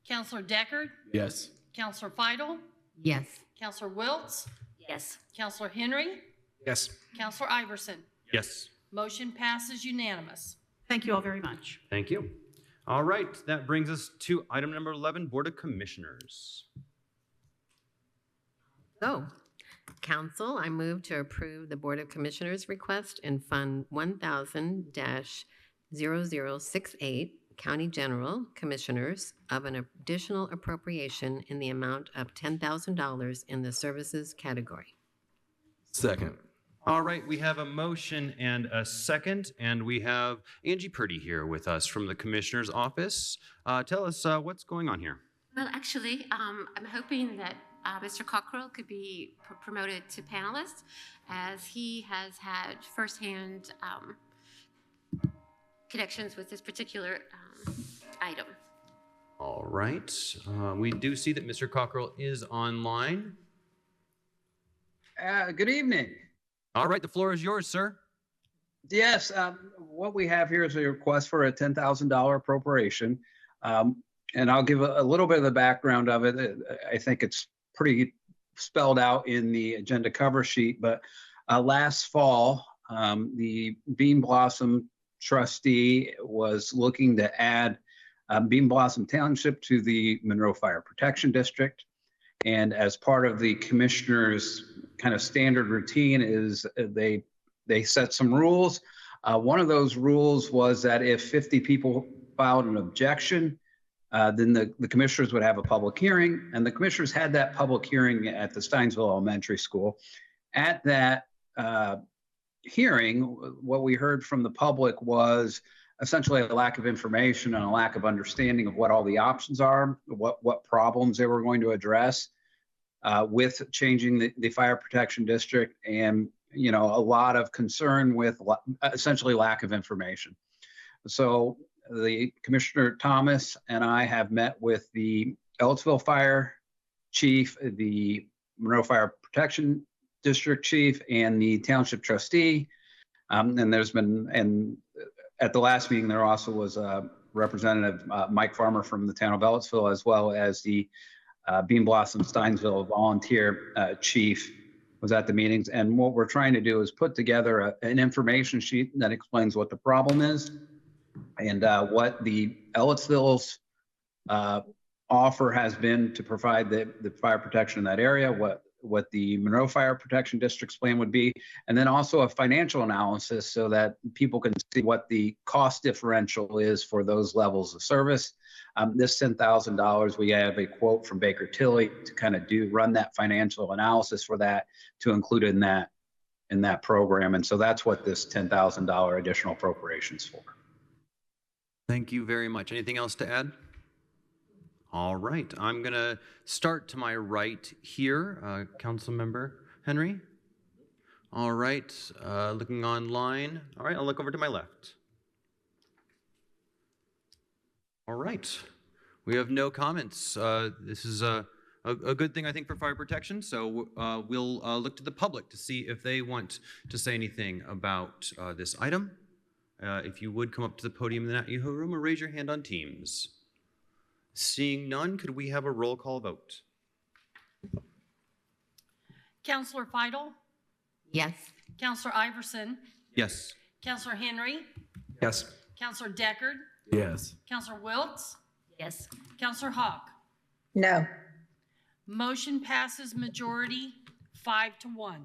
Counselor Deckard, Yes. Counselor Feidel, Yes. Counselor Wiltz, Yes. Counselor Henry, Yes. Counselor Iverson. Yes. Motion passes unanimous. Thank you all very much. Thank you. All right, that brings us to item number 11, Board of Commissioners. So, Council, I move to approve the Board of Commissioners' request in Fund 1000-0068, County General Commissioners, of an additional appropriation in the amount of $10,000 in the services category. Second. All right, we have a motion and a second, and we have Angie Purdy here with us from the Commissioner's Office. Tell us what's going on here. Well, actually, I'm hoping that Mr. Cockrell could be promoted to panelist, as he has had firsthand connections with this particular item. All right, we do see that Mr. Cockrell is online. Good evening. All right, the floor is yours, sir. Yes, what we have here is a request for a $10,000 appropriation. And I'll give a little bit of the background of it. I think it's pretty spelled out in the agenda cover sheet, but last fall, the Bean Blossom trustee was looking to add Bean Blossom Township to the Monroe Fire Protection District. And as part of the commissioner's kind of standard routine is they set some rules. One of those rules was that if 50 people filed an objection, then the commissioners would have a public hearing, and the commissioners had that public hearing at the Steinsville Elementary School. At that hearing, what we heard from the public was essentially a lack of information and a lack of understanding of what all the options are, what problems they were going to address with changing the fire protection district, and a lot of concern with essentially lack of information. So the Commissioner Thomas and I have met with the Ellettsville Fire Chief, the Monroe Fire Protection District Chief, and the Township Trustee. And there's been, and at the last meeting, there also was a Representative Mike Farmer from the town of Ellettsville, as well as the Bean Blossom Steinsville volunteer chief was at the meetings. And what we're trying to do is put together an information sheet that explains what the problem is and what the Ellettsville's offer has been to provide the fire protection in that area, what the Monroe Fire Protection District's plan would be, and then also a financial analysis so that people can see what the cost differential is for those levels of service. This $10,000, we have a quote from Baker Tilly to kind of run that financial analysis for that to include in that program. And so that's what this $10,000 additional appropriation is for. Thank you very much. Anything else to add? All right, I'm gonna start to my right here, Councilmember Henry. All right, looking online. All right, I'll look over to my left. All right, we have no comments. This is a a good thing, I think, for fire protection. So we'll look to the public to see if they want to say anything about this item. If you would come up to the podium in the Nat Uho room or raise your hand on Teams. Seeing none, could we have a roll call vote? Counselor Feidel? Yes. Counselor Iverson? Yes. Counselor Henry? Yes. Counselor Deckard? Yes. Counselor Wiltz? Yes. Counselor Hawk? No. Motion passes majority 5-1.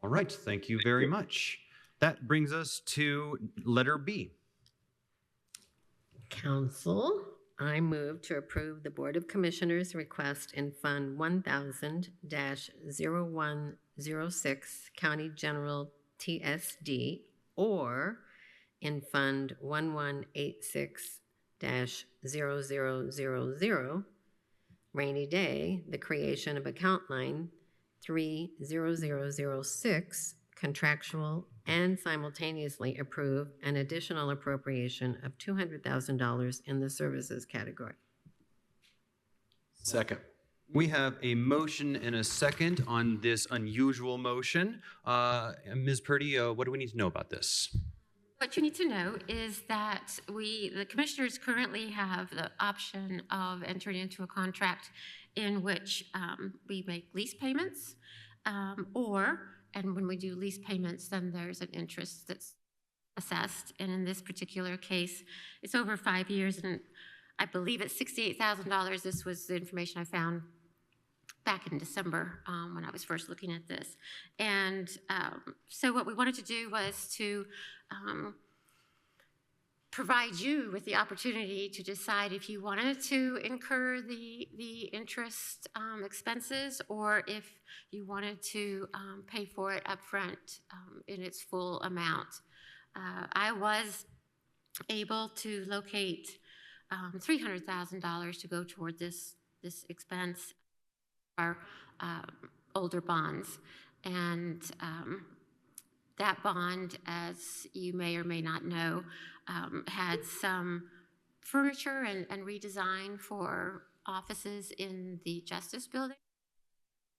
All right, thank you very much. That brings us to letter B. Council, I move to approve the Board of Commissioners' request in Fund 1000-0106 County General TSD or in Fund 1186-0000 Rainy Day, the creation of account line 30006 contractual and simultaneously approve an additional appropriation of $200,000 in the services category. Second. We have a motion and a second on this unusual motion. Ms. Purdy, what do we need to know about this? What you need to know is that the commissioners currently have the option of entering into a contract in which we make lease payments, and when we do lease payments, then there's an interest that's assessed. And in this particular case, it's over 5 years, and I believe it's $68,000. This was the information I found back in December when I was first looking at this. And so what we wanted to do was to provide you with the opportunity to decide if you wanted to incur the interest expenses or if you wanted to pay for it upfront in its full amount. I was able to locate $300,000 to go toward this expense, our older bonds. And that bond, as you may or may not know, had some furniture and redesign for offices in the Justice Building.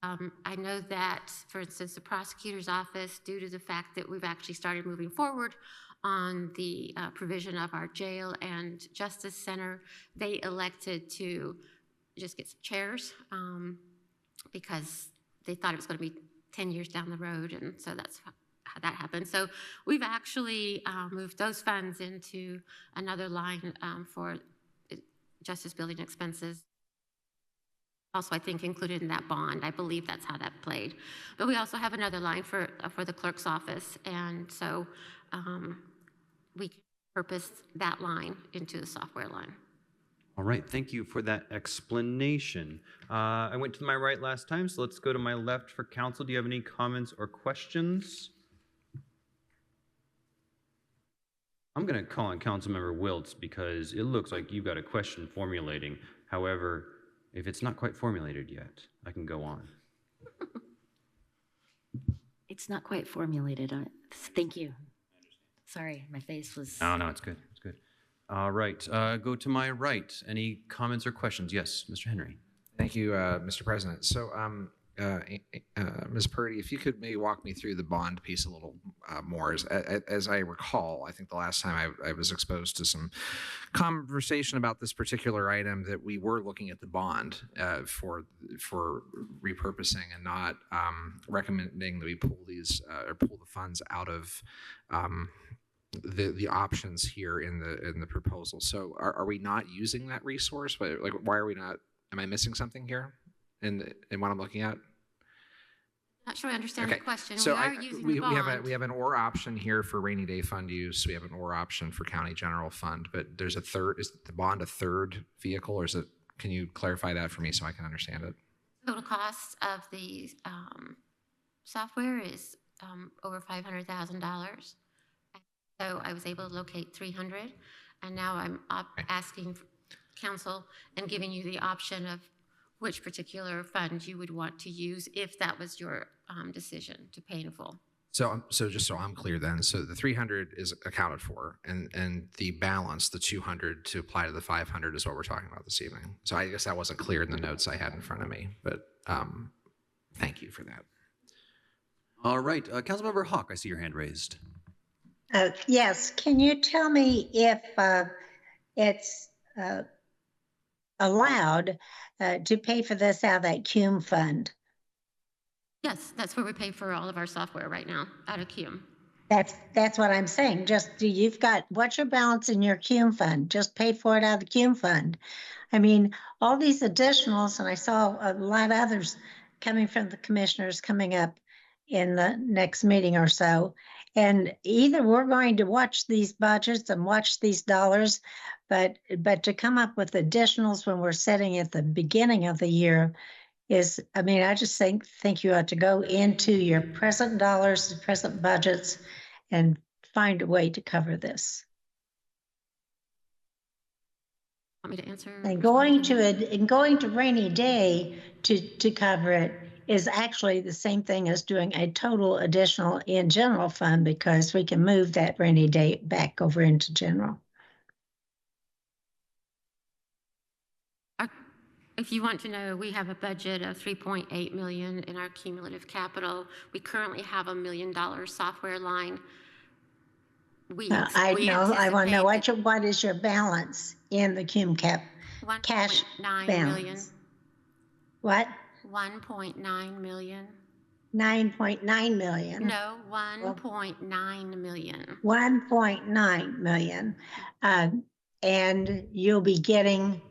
I know that, for instance, the prosecutor's office, due to the fact that we've actually started moving forward on the provision of our jail and justice center, they elected to just get some chairs because they thought it was going to be 10 years down the road, and so that's how that happened. So we've actually moved those funds into another line for justice building expenses. Also, I think included in that bond. I believe that's how that played. But we also have another line for the clerk's office, and so we can purpose that line into the software line. All right, thank you for that explanation. I went to my right last time, so let's go to my left for council. Do you have any comments or questions? I'm going to call on Councilmember Wiltz because it looks like you've got a question formulating. However, if it's not quite formulated yet, I can go on. It's not quite formulated. Thank you. Sorry, my face was... No, it's good. It's good. All right, go to my right. Any comments or questions? Yes, Mr. Henry. Thank you, Mr. President. So, Ms. Purdy, if you could maybe walk me through the bond piece a little more. As I recall, I think the last time I was exposed to some conversation about this particular item that we were looking at the bond for repurposing and not recommending that we pull these or pull the funds out of the options here in the proposal. So are we not using that resource? Like, why are we not? Am I missing something here in what I'm looking at? Not sure I understand the question. So we are using the bond. we have an OR option here for rainy day fund use. We have an OR option for county general fund, but there's a third. Is the bond a third vehicle, or is it? Can you clarify that for me so I can understand it? Total cost of the software is over $500,000. So I was able to locate 300, and now I'm asking council and giving you the option of which particular fund you would want to use if that was your decision to pay in full. So just so I'm clear then, so the 300 is accounted for, and the balance, the 200 to apply to the 500 is what we're talking about this evening. So I guess that wasn't clear in the notes I had in front of me, but thank you for that. All right, Councilmember Hawk, I see your hand raised. Yes, can you tell me if it's allowed to pay for this out of that CUME fund? Yes, that's where we pay for all of our software right now, out of CUME. That's what I'm saying. Just what's your balance in your CUME fund? Just pay for it out of the CUME fund. I mean, all these additionals, and I saw a lot of others coming from the commissioners coming up in the next meeting or so. And either we're going to watch these budgets and watch these dollars, but to come up with additionals when we're setting at the beginning of the year is, I mean, I just think you ought to go into your present dollars, present budgets, and find a way to cover this. Want me to answer? And going to rainy day to cover it is actually the same thing as doing a total additional in general fund, because we can move that rainy day back over into general. If you want to know, we have a budget of $3.8 million in our cumulative capital. We currently have $1 million software line. I know. I want to know what is your balance in the CUME cash balance? What? 1.9 million. 9.9 million. No, 1.9 million. 1.9 million, and you'll be getting.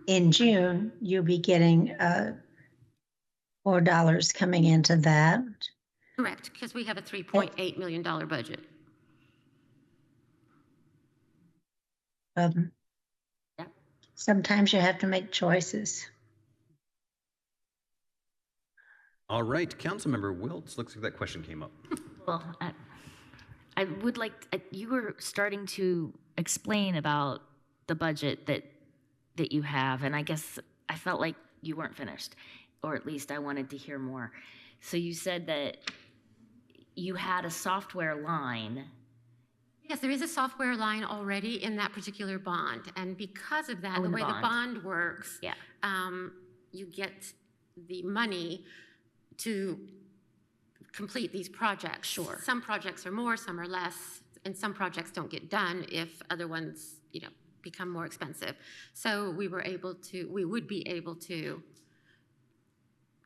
In June, you'll be getting more dollars coming into that. Correct, because we have a $3.8 million budget. Sometimes you have to make choices. All right, Councilmember Wiltz, looks like that question came up. Well, I would like, you were starting to explain about the budget that you have, and I guess I felt like you weren't finished, or at least I wanted to hear more. So you said that you had a software line. Yes, there is a software line already in that particular bond, and because of that, the way the bond works, you get the money to complete these projects. Sure. Some projects are more, some are less, and some projects don't get done if other ones, become more expensive. So we would be able to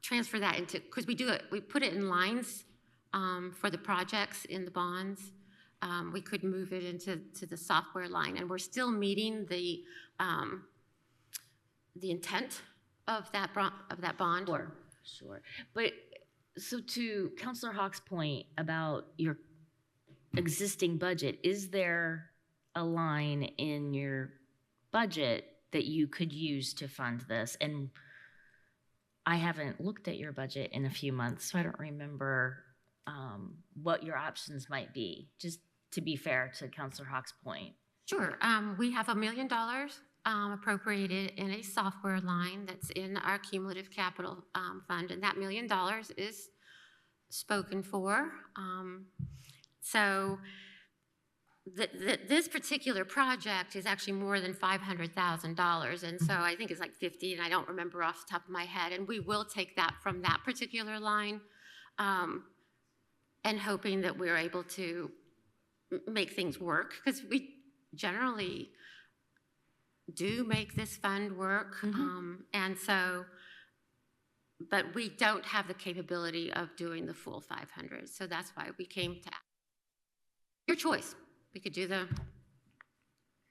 transfer that into, because we put it in lines for the projects in the bonds. We could move it into the software line, and we're still meeting the intent of that bond. Sure. But so to Councilor Hawk's point about your existing budget, is there a line in your budget that you could use to fund this? And I haven't looked at your budget in a few months, so I don't remember what your options might be, just to be fair to Councilor Hawk's point. Sure. We have $1 million appropriated in a software line that's in our cumulative capital fund, and that $1 million is spoken for. So this particular project is actually more than $500,000, and so I think it's like 50, and I don't remember off the top of my head, and we will take that from that particular line, and hoping that we're able to make things work, because we generally do make this fund work, and so, but we don't have the capability of doing the full 500, so that's why we came to your choice. We could do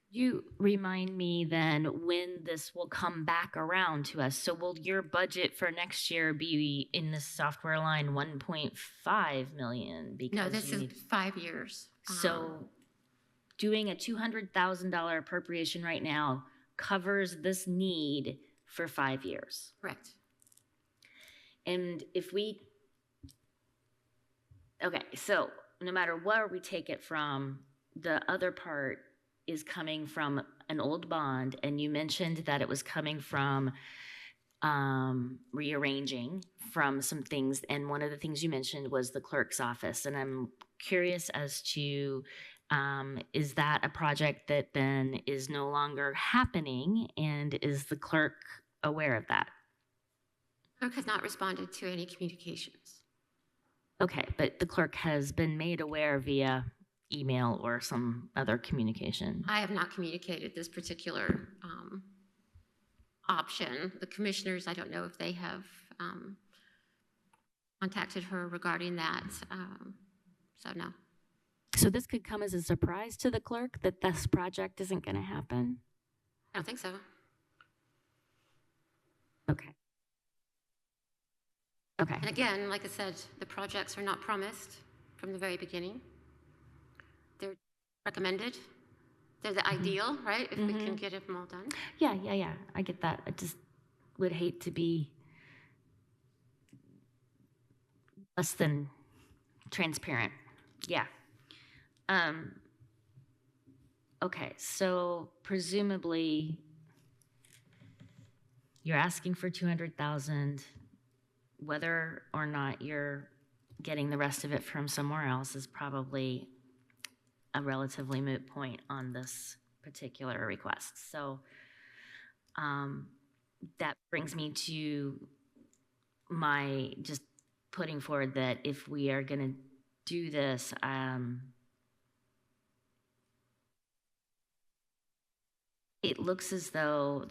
You remind me then when this will come back around to us. So will your budget for next year be in this software line 1.5 million? Because no, this is 5 years. So doing a $200,000 appropriation right now covers this need for 5 years. Correct. And if okay, so no matter where we take it from, the other part is coming from an old bond, and you mentioned that it was coming from rearranging from some things. And one of the things you mentioned was the clerk's office. And I'm curious as to, is that a project that then is no longer happening? And is the clerk aware of that? Clerk has not responded to any communications. Okay, but the clerk has been made aware via email or some other communication. I have not communicated this particular option. The commissioners, I don't know if they have contacted her regarding that. So no. So this could come as a surprise to the clerk that this project isn't going to happen? I don't think so. Okay. Okay. And again, like I said, the projects are not promised from the very beginning. They're recommended. They're the ideal, right? If we can get them all done. Yeah. I get that. I just would hate to be less than transparent. Yeah. Okay, so presumably you're asking for 200,000. Whether or not you're getting the rest of it from somewhere else is probably a relatively moot point on this particular request. So that brings me to my just putting forward that if we are going to do this, it looks as though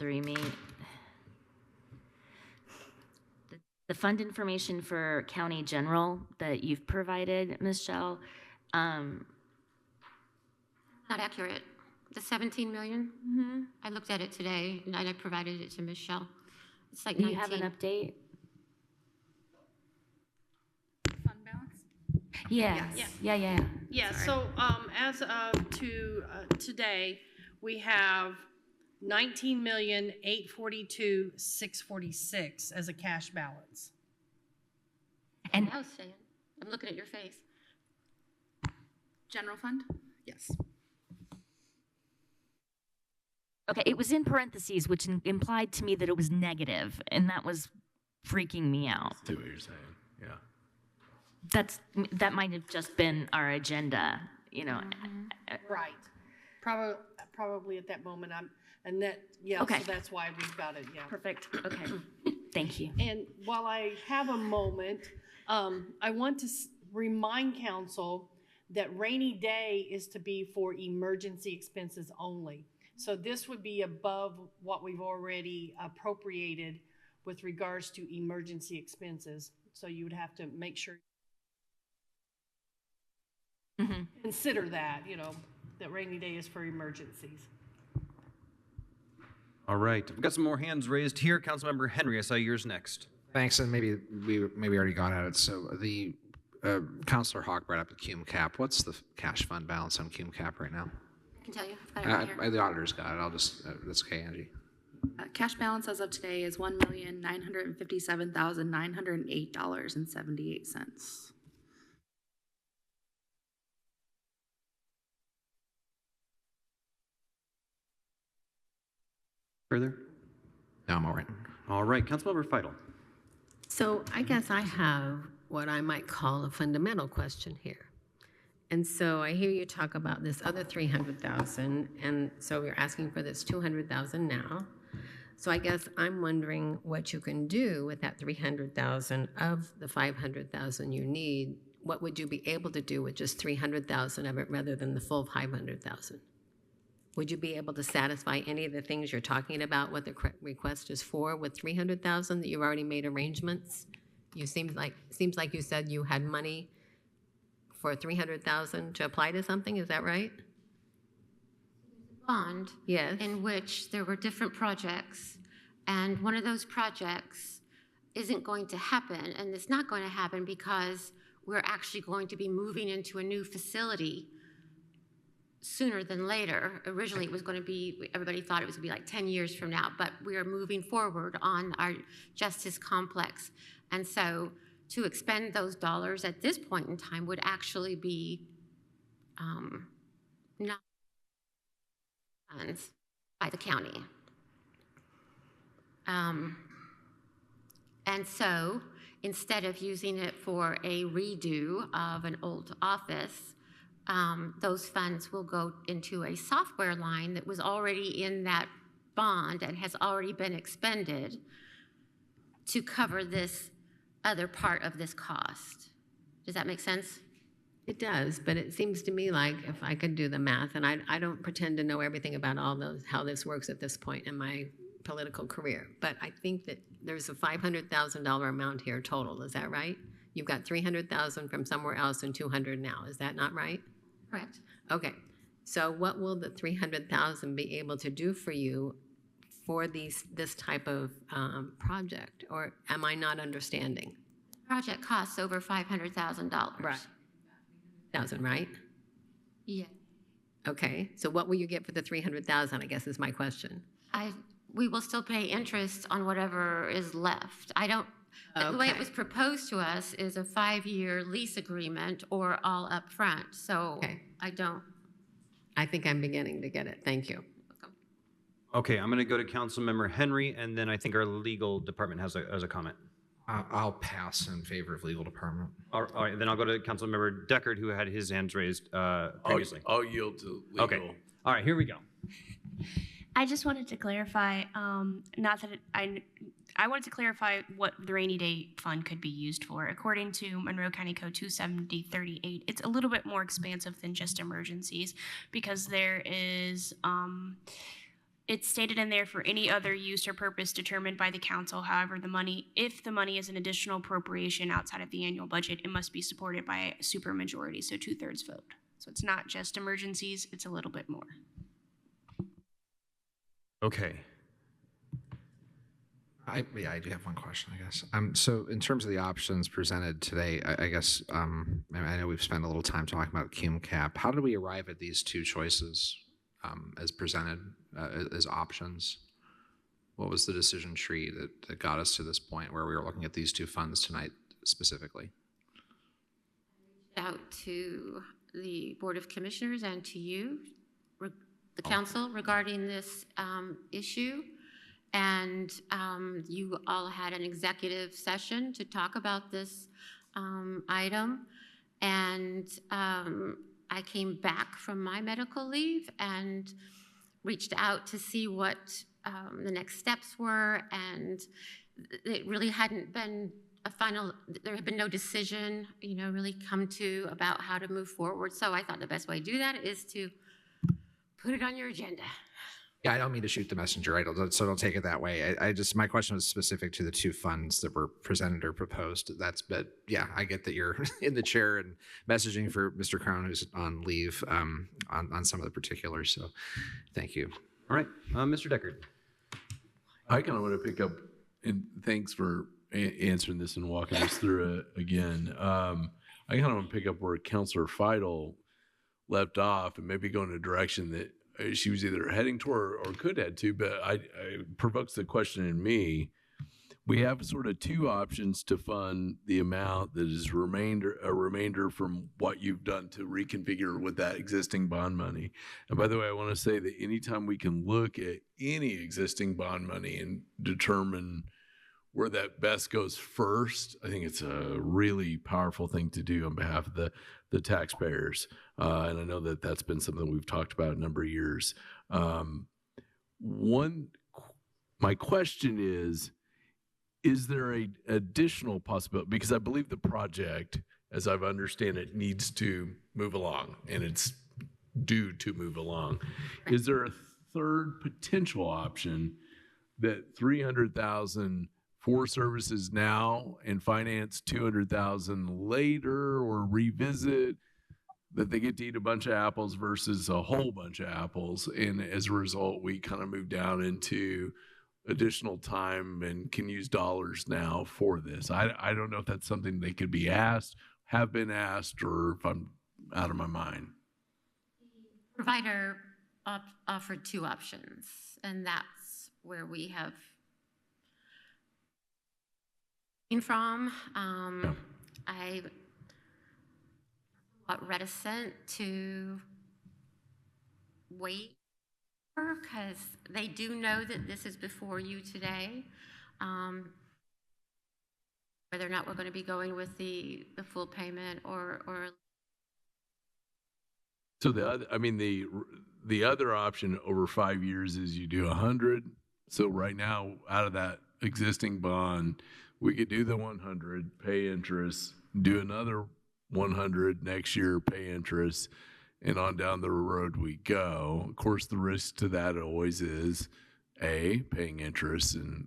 the fund information for county general that you've provided, Ms. Shell, Not accurate. The 17 million, I looked at it today and I provided it to Ms. Shell. It's like 19. You have an update? Fund balance? Yes. Yeah. Yeah, Sorry. so as of today, we have 19,842,646 as a cash balance. And I'm looking at your face. General fund? Yes. Okay, it was in parentheses, which implied to me that it was negative, and that was freaking me out. See what you're saying, yeah. That might have just been our agenda, you know. Right. Probably at that moment, Okay. so that's why we've got it, yeah. Perfect, okay. Thank you. And while I have a moment, I want to remind council that rainy day is to be for emergency expenses only. So this would be above what we've already appropriated with regards to emergency expenses. So you would have to make sure, consider that, that rainy day is for emergencies. All right, we've got some more hands raised here. Councilmember Henry, I saw yours next. Thanks, and maybe we already got at it. So the Councilor Hawk brought up the cum cap. What's the cash fund balance on cum cap right now? I can tell you. I've got it right here. The auditor's got it. I'll just, that's okay, Angie. Cash balance as of today is $1,957,908.78. Further? No, I'm all right. All right, Councilmember Feitel. So I guess I have what I might call a fundamental question here. And so I hear you talk about this other 300,000, and so you're asking for this 200,000 now. So I guess I'm wondering what you can do with that 300,000 of the 500,000 you need. What would you be able to do with just 300,000 of it rather than the full 500,000? Would you be able to satisfy any of the things you're talking about, what the request is for, with 300,000 that you've already made arrangements? Seems like you said you had money for 300,000 to apply to something. Is that right? Bond. Yes. In which there were different projects, and one of those projects isn't going to happen, and it's not going to happen because we're actually going to be moving into a new facility sooner than later. Originally, it was going to be, everybody thought it was going to be like 10 years from now, but we are moving forward on our justice complex. And so to expend those dollars at this point in time would actually be not funds by the county. And so instead of using it for a redo of an old office, those funds will go into a software line that was already in that bond and has already been expended to cover this other part of this cost. Does that make sense? It does, but it seems to me like if I could do the math, and I don't pretend to know everything about all those, how this works at this point in my political career, but I think that there's a $500,000 amount here total. Is that right? You've got 300,000 from somewhere else and 200 now. Is that not right? Correct. Okay. So what will the 300,000 be able to do for you for this type of project, or am I not understanding? Project costs over $500,000. Right. Right? Yeah. Okay. So what will you get for the 300,000? I guess is my question. We will still pay interest on whatever is left. I don't. The way it Okay. was proposed to us is a 5-year lease agreement or all up front. So I don't. I think I'm beginning to get it. Thank you. Okay, I'm going to go to Councilmember Henry, and then I think our legal department has a comment. I'll pass in favor of legal department. All right, then I'll go to Councilmember Deckard, who had his hands raised previously. I'll yield to legal. Okay. All right, here we go. I just wanted to clarify, not that I wanted to clarify what the rainy day fund could be used for. According to Monroe County Code 27038, it's a little bit more expansive than just emergencies because there is, it's stated in there for any other use or purpose determined by the council. However, if the money is an additional appropriation outside of the annual budget, it must be supported by a supermajority, so 2/3 vote. So it's not just emergencies, it's a little bit more. Okay. I do have one question, I guess. So in terms of the options presented today, I guess, I know we've spent a little time talking about cum cap. How did we arrive at these two choices as presented as options? What was the decision tree that got us to this point where we were looking at these two funds tonight specifically? Out to the Board of Commissioners and to you, the council, regarding this issue. And you all had an executive session to talk about this item. And I came back from my medical leave and reached out to see what the next steps were. And it really hadn't been a final, there had been no decision, really come to about how to move forward. So I thought the best way to do that is to put it on your agenda. Yeah, I don't mean to shoot the messenger, so don't take it that way. My question was specific to the two funds that were presented or proposed. But yeah, I get that you're in the chair and messaging for Mr. Crown, who's on leave on some of the particulars. So thank you. All right, Mr. Deckard. I kind of want to pick up, and thanks for answering this and walking us through it again. I kind of want to pick up where Councilor Feidel left off and maybe go in a direction that she was either heading toward or could head to, but I provokes the question in me. We have sort of two options to fund the amount that is a remainder from what you've done to reconfigure with that existing bond money. And by the way, I want to say that anytime we can look at any existing bond money and determine where that best goes first, I think it's a really powerful thing to do on behalf of the taxpayers. And I know that that's been something we've talked about a number of years. My question is there an additional possibility? Because I believe the project, as I've understand it, needs to move along, and it's due to move along. Is there a third potential option that 300,000 for services now and finance 200,000 later, or revisit, that they get to eat a bunch of apples versus a whole bunch of apples, and as a result we kind of move down into additional time and can use dollars now for this? I don't know if that's something they could be asked, have been asked, or if I'm out of my mind. Provider offered two options, and that's where we have from. I reticent to wait because they do know that this is before you today. whether or not we're going to be going with the full payment or So the other option over 5 years is you do 100. So right now, out of that existing bond, we could do the 100, pay interest, do another 100 next year, pay interest, and on down the road we go. Of course, the risk to that always is paying interest and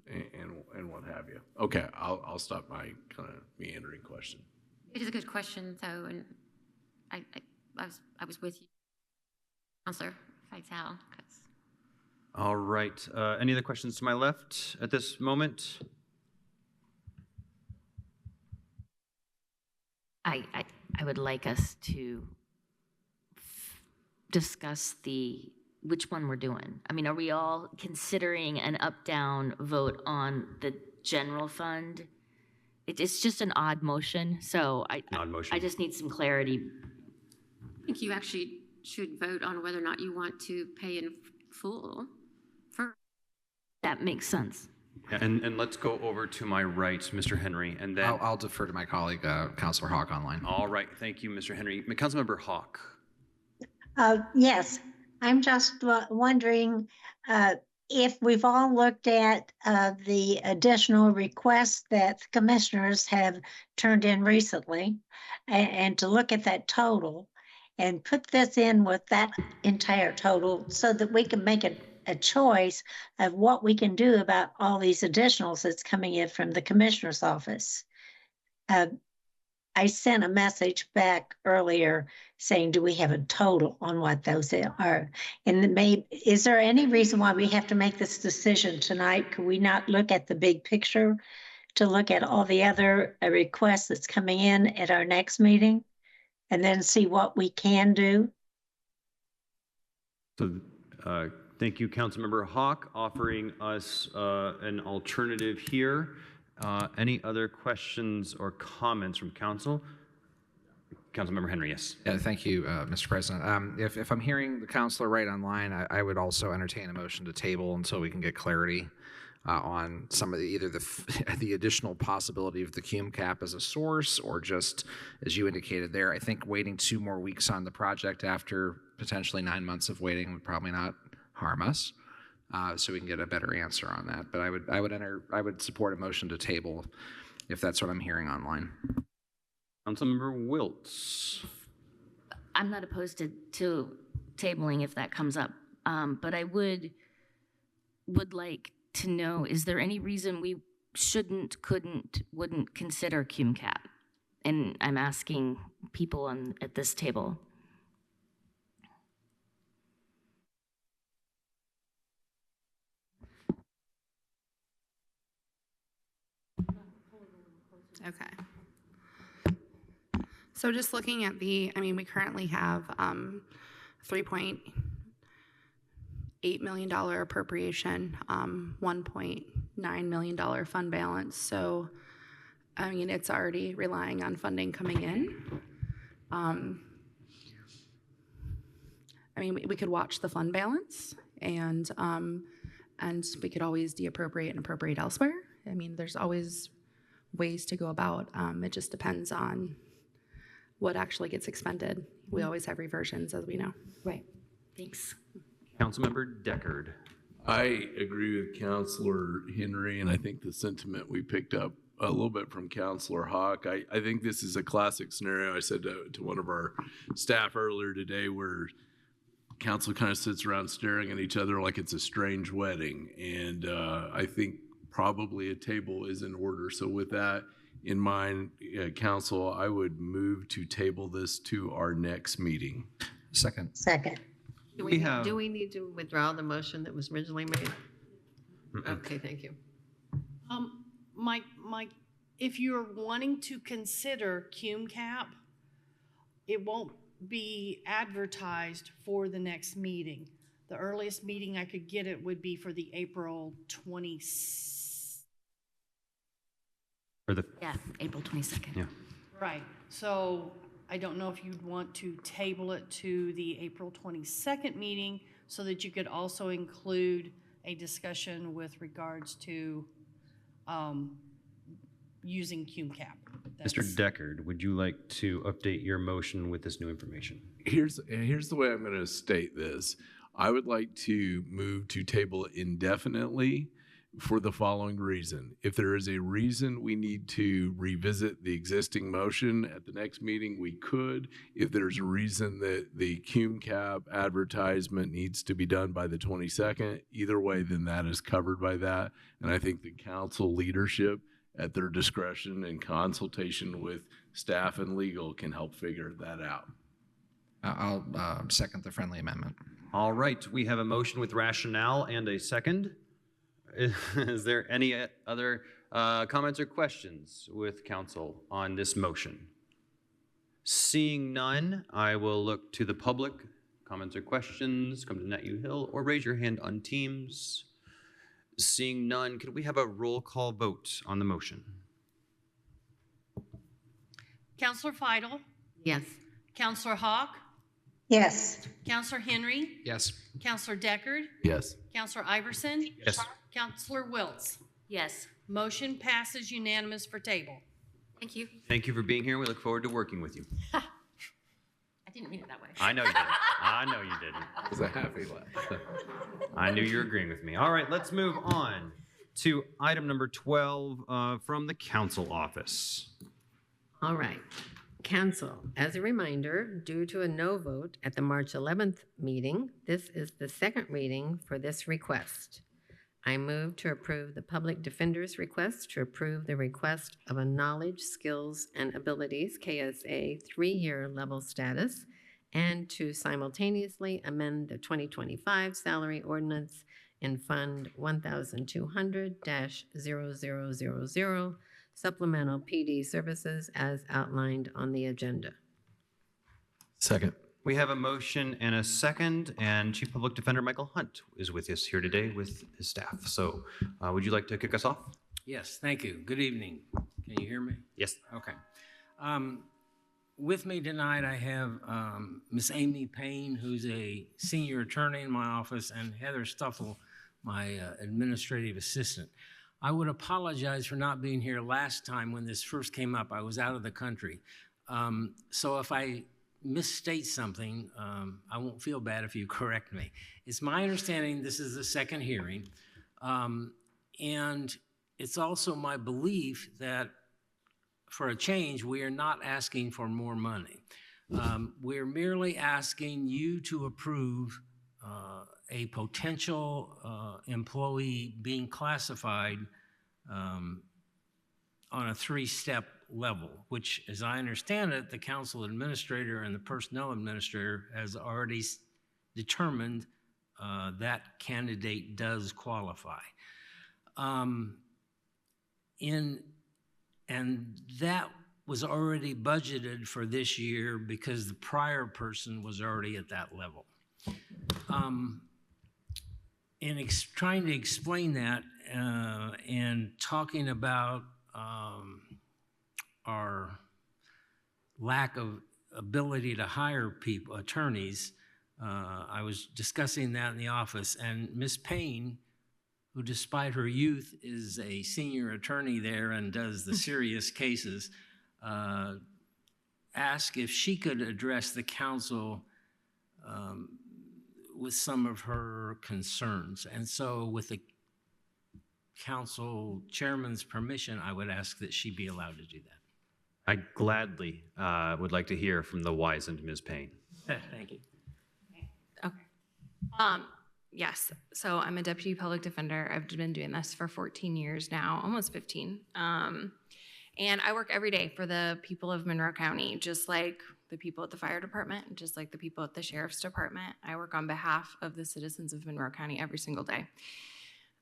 what have you. Okay, I'll stop my kind of meandering question. it is a good question though, and I was with you, Counselor Vital. All right. Any other questions to my left at this moment? I would like us to discuss which one we're doing. I mean, are we all considering an up-down vote on the general fund? It's just an odd motion, so I just need some clarity. I think you actually should vote on whether or not you want to pay in full. That makes sense. Yeah, and let's go over to my right, Mr. Henry, and then I'll defer to my colleague, Councilor Hawk, online. All right, thank you, Mr. Henry. Councilmember Hawk. Yes, I'm just wondering if we've all looked at the additional requests that the commissioners have turned in recently, and to look at that total and put this in with that entire total so that we can make a choice of what we can do about all these additionals that's coming in from the commissioner's office. I sent a message back earlier saying, do we have a total on what those are? And is there any reason why we have to make this decision tonight? Could we not look at the big picture to look at all the other requests that's coming in at our next meeting and then see what we can do? So thank you, Councilmember Hawk, offering us an alternative here. Any other questions or comments from council? Councilmember Henry, yes. Yeah, thank you, Mr. President. If I'm hearing the counselor right online, I would also entertain a motion to table until we can get clarity on some of either the additional possibility of the cum cap as a source, or just, as you indicated there, I think waiting 2 more weeks on the project after potentially 9 months of waiting would probably not harm us. So we can get a better answer on that. But I would support a motion to table if that's what I'm hearing online. Councilmember Wiltz. I'm not opposed to tabling if that comes up, but I would like to know, is there any reason we shouldn't, couldn't, wouldn't consider cum cap? And I'm asking people at this table. Okay. So just looking at we currently have $3.8 million appropriation, $1.9 million fund balance. So, it's already relying on funding coming in. We could watch the fund balance and we could always deappropriate and appropriate elsewhere. There's always ways to go about. It just depends on what actually gets expended. We always have reversions, as we know. Right. Thanks. Councilmember Deckard. I agree with Councilor Henry, and I think the sentiment we picked up a little bit from Councilor Hawk. I think this is a classic scenario. I said to one of our staff earlier today, where council kind of sits around staring at each other like it's a strange wedding. And I think probably a table is in order. So with that in mind, council, I would move to table this to our next meeting. Second. Do we need to withdraw the motion that was originally made? Okay, thank you. Mike, if you're wanting to consider cum cap, it won't be advertised for the next meeting. The earliest meeting I could get it would be for the April 26th. April 22nd. Yeah. Right. So I don't know if you'd want to table it to the April 22nd meeting so that you could also include a discussion with regards to using cume cap. Mr. Deckard, would you like to update your motion with this new information? Here's the way I'm going to state this. I would like to move to table it indefinitely for the following reason. If there is a reason we need to revisit the existing motion at the next meeting, we could. If there's a reason that the cume cap advertisement needs to be done by the 22nd, either way, then that is covered by that. And I think the council leadership at their discretion and consultation with staff and legal can help figure that out. I'll second the friendly amendment. All right, we have a motion with rationale and a second. Is there any other comments or questions with council on this motion? Seeing none, I will look to the public. Comments or questions, come to NetU Hill or raise your hand on Teams. Seeing none, could we have a roll call vote on the motion? Counselor Fidel? Yes. Counselor Hawk? Yes. Counselor Henry? Yes. Counselor Deckard? Yes. Counselor Iverson? Yes. Counselor Wiltz? Yes. Motion passes unanimous for table. Thank you. Thank you for being here. We look forward to working with you. I didn't mean it that way. I know you didn't. I know you didn't. It's a happy laugh. I knew you were agreeing with me. All right, let's move on to item number 12 from the council office. All right. Council, as a reminder, due to a no vote at the March 11th meeting, this is the second reading for this request. I move to approve the public defender's request to approve the request of a knowledge, skills, and abilities KSA 3-year level status and to simultaneously amend the 2025 salary ordinance in Fund 1200-0000 supplemental PD services as outlined on the agenda. Second. We have a motion and a second, and Chief Public Defender Michael Hunt is with us here today with his staff. So would you like to kick us off? Yes, thank you. Good evening. Can you hear me? Yes. Okay. With me tonight, I have Miss Amy Payne, who's a senior attorney in my office, and Heather Stuffle, my administrative assistant. I would apologize for not being here last time when this first came up. I was out of the country. So if I misstate something, I won't feel bad if you correct me. It's my understanding this is the second hearing, and it's also my belief that for a change, we are not asking for more money. We're merely asking you to approve a potential employee being classified on a 3-step level, which, as I understand it, the council administrator and the personnel administrator has already determined that candidate does qualify. And that was already budgeted for this year because the prior person was already at that level. In trying to explain that and talking about our lack of ability to hire people, attorneys, I was discussing that in the office, and Ms. Payne, who despite her youth is a senior attorney there and does the serious cases, asked if she could address the council with some of her concerns. And so with the council chairman's permission, I would ask that she be allowed to do that. I gladly would like to hear from the wizened Ms. Payne. Thank you. Okay. Yes, so I'm a deputy public defender. I've been doing this for 14 years now, almost 15. And I work every day for the people of Monroe County, just like the people at the fire department, just like the people at the sheriff's department. I work on behalf of the citizens of Monroe County every single day.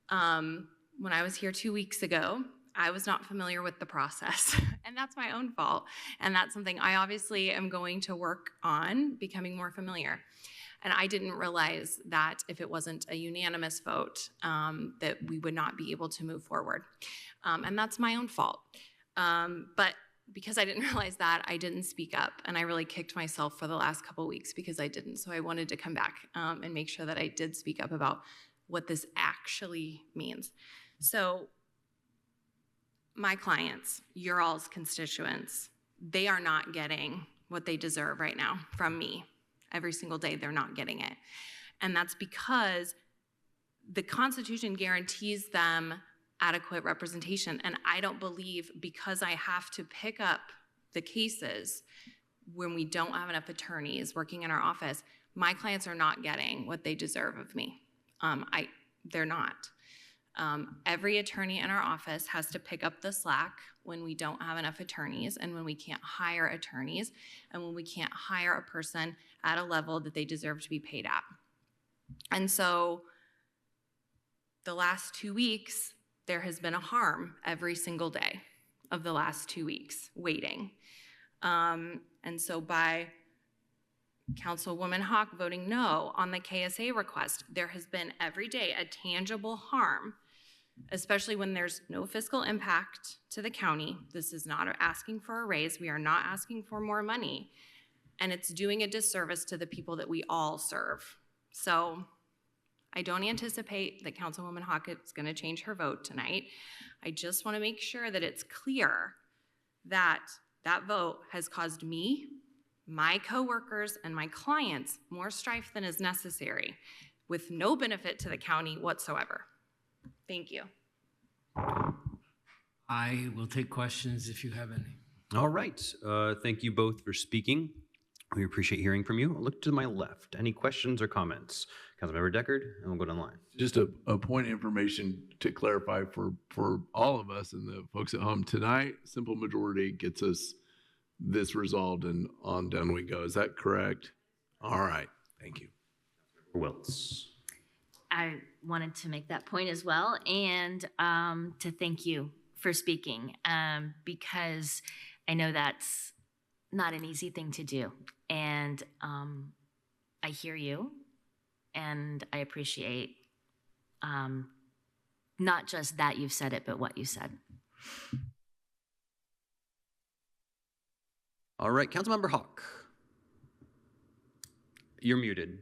When I was here 2 weeks ago, I was not familiar with the process, and that's my own fault. And that's something I obviously am going to work on becoming more familiar. And I didn't realize that if it wasn't a unanimous vote, that we would not be able to move forward. And that's my own fault. But because I didn't realize that, I didn't speak up. And I really kicked myself for the last couple of weeks because I didn't. So I wanted to come back and make sure that I did speak up about what this actually means. So my clients, your all's constituents, they are not getting what they deserve right now from me. Every single day, they're not getting it. And that's because the Constitution guarantees them adequate representation. And I don't believe, because I have to pick up the cases when we don't have enough attorneys working in our office, my clients are not getting what they deserve of me. They're not. Every attorney in our office has to pick up the slack when we don't have enough attorneys and when we can't hire attorneys and when we can't hire a person at a level that they deserve to be paid at. And so the last 2 weeks, there has been a harm every single day of the last 2 weeks waiting. And so by Councilwoman Hawk voting no on the KSA request, there has been every day a tangible harm, especially when there's no fiscal impact to the county. This is not asking for a raise. We are not asking for more money. And it's doing a disservice to the people that we all serve. So I don't anticipate that Councilwoman Hawk is going to change her vote tonight. I just want to make sure that it's clear that that vote has caused me, my coworkers, and my clients more strife than is necessary, with no benefit to the county whatsoever. Thank you. I will take questions if you have any. All right. Thank you both for speaking. We appreciate hearing from you. I'll look to my left. Any questions or comments? Councilmember Deckard, and we'll go to the line. Just a point of information to clarify for all of us and the folks at home. Tonight, simple majority gets us this resolved and on down we go. Is that correct? All right. Thank you. Wiltz. I wanted to make that point as well, and to thank you for speaking, because I know that's not an easy thing to do. And I hear you, and I appreciate not just that you've said it, but what you said. All right, Councilmember Hawk. You're muted.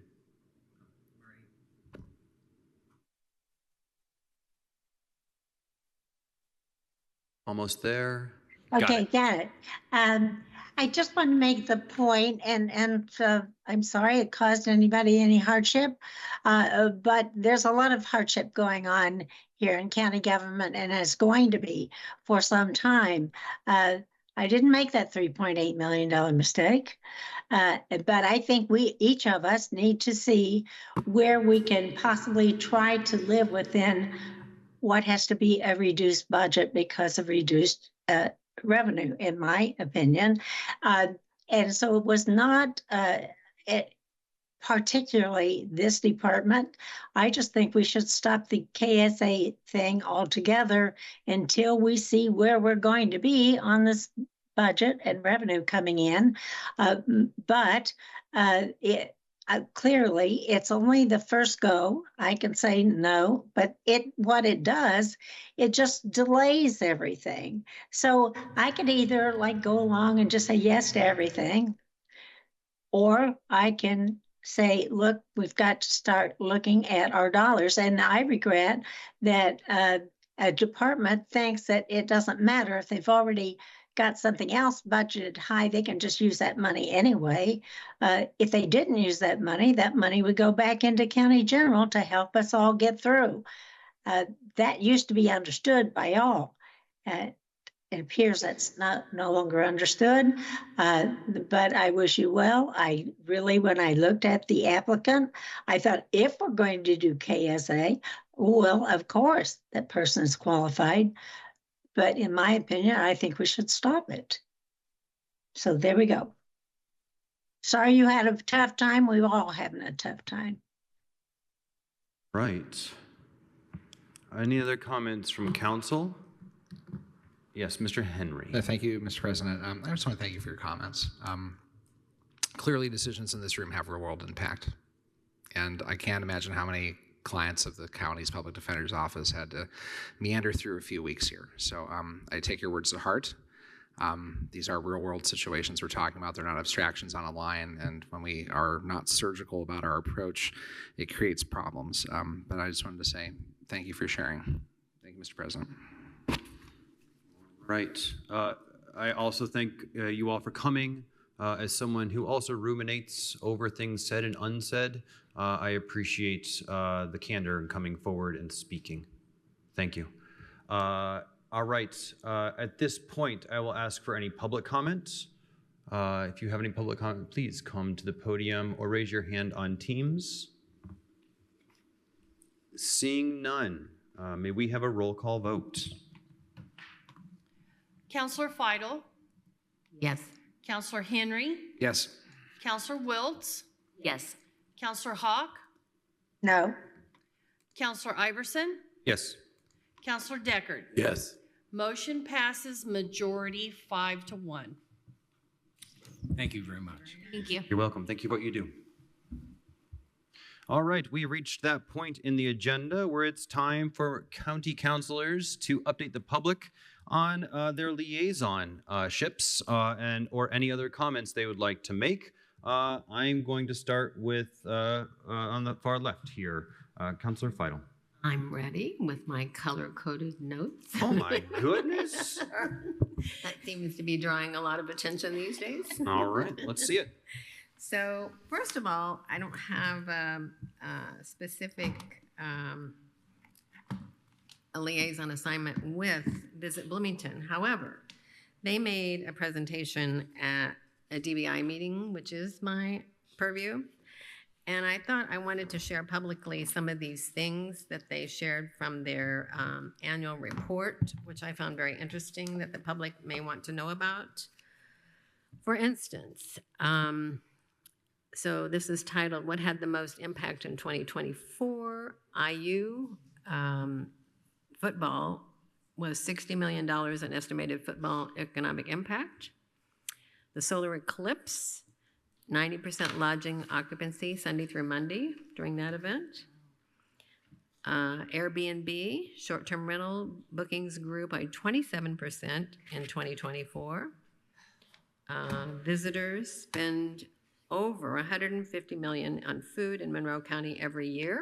Almost there. Okay, got it. I just want to make the point, and I'm sorry it caused anybody any hardship, but there's a lot of hardship going on here in county government, and it's going to be for some time. I didn't make that $3.8 million mistake, but I think each of us need to see where we can possibly try to live within what has to be a reduced budget because of reduced revenue, in my opinion. And so it was not particularly this department. I just think we should stop the KSA thing altogether until we see where we're going to be on this budget and revenue coming in. Clearly, it's only the first go. I can say no, but what it does, it just delays everything. So I could either go along and just say yes to everything, or I can say, look, we've got to start looking at our dollars. And I regret that a department thinks that it doesn't matter if they've already got something else budgeted high, they can just use that money anyway. If they didn't use that money would go back into county general to help us all get through. That used to be understood by all. It appears that's no longer understood, but I wish you well. When I looked at the applicant, I thought, if we're going to do KSA, well, of course, that person is qualified. But in my opinion, I think we should stop it. So there we go. Sorry you had a tough time. We're all having a tough time. Right. Any other comments from council? Yes, Mr. Henry. Thank you, Mr. President. I just want to thank you for your comments. Clearly, decisions in this room have real-world impact. And I can't imagine how many clients of the county's public defender's office had to meander through a few weeks here. So I take your words to heart. These are real world situations we're talking about. They're not abstractions on a line. And when we are not surgical about our approach, it creates problems. But I just wanted to say thank you for sharing. Thank you, Mr. President. Right. I also thank you all for coming. As someone who also ruminates over things said and unsaid, I appreciate the candor in coming forward and speaking. Thank you. All right. At this point, I will ask for any public comments. If you have any public comment, please come to the podium or raise your hand on Teams. Seeing none, may we have a roll call vote? Counselor Feidel, Yes. Counselor Henry, Yes. Counselor Wiltz, Yes. Counselor Hawk, No. Counselor Iverson, Yes. Counselor Deckard. Yes. Motion passes majority 5-1. Thank you very much. Thank you. You're welcome. Thank you for what you do. All right, we reached that point in the agenda where it's time for county councilors to update the public on their liaison ships or any other comments they would like to make. I'm going to start with on the far left here, Councilor Feidel. I'm ready with my color-coded notes. Oh my goodness. That seems to be drawing a lot of attention these days. All right, let's see it. So first of all, I don't have a specific a liaison assignment with Visit Bloomington. However, they made a presentation at a DBI meeting, which is my purview. And I thought I wanted to share publicly some of these things that they shared from their annual report, which I found very interesting that the public may want to know about. For instance, so this is titled, What Had the Most Impact in 2024? IU football was $60 million in estimated football economic impact. The solar eclipse, 90% lodging occupancy Sunday through Monday during that event. Airbnb, short-term rental bookings grew by 27% in 2024. Visitors spend over $150 million on food in Monroe County every year.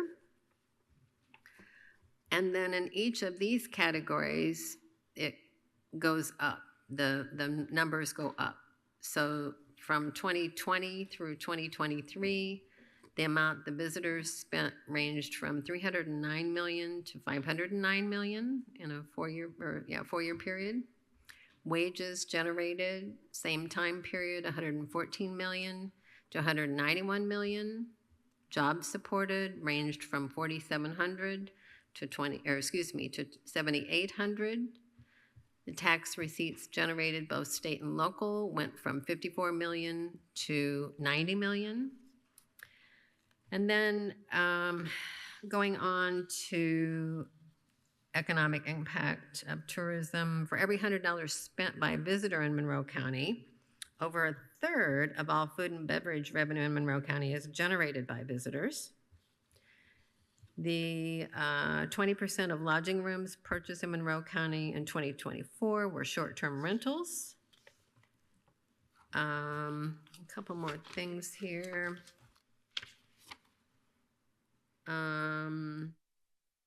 And then in each of these categories, it goes up. The numbers go up. So from 2020 through 2023, the amount the visitors spent ranged from $309 million to $509 million in a four-year period. Wages generated, same time period, $114 million to $191 million. Jobs supported ranged from 4,700 to 7,800. The tax receipts generated, both state and local, went from 54 million to 90 million. And then going on to economic impact of tourism, for every $100 spent by a visitor in Monroe County, over a third of all food and beverage revenue in Monroe County is generated by visitors. The 20% of lodging rooms purchased in Monroe County in 2024 were short-term rentals. A couple more things here.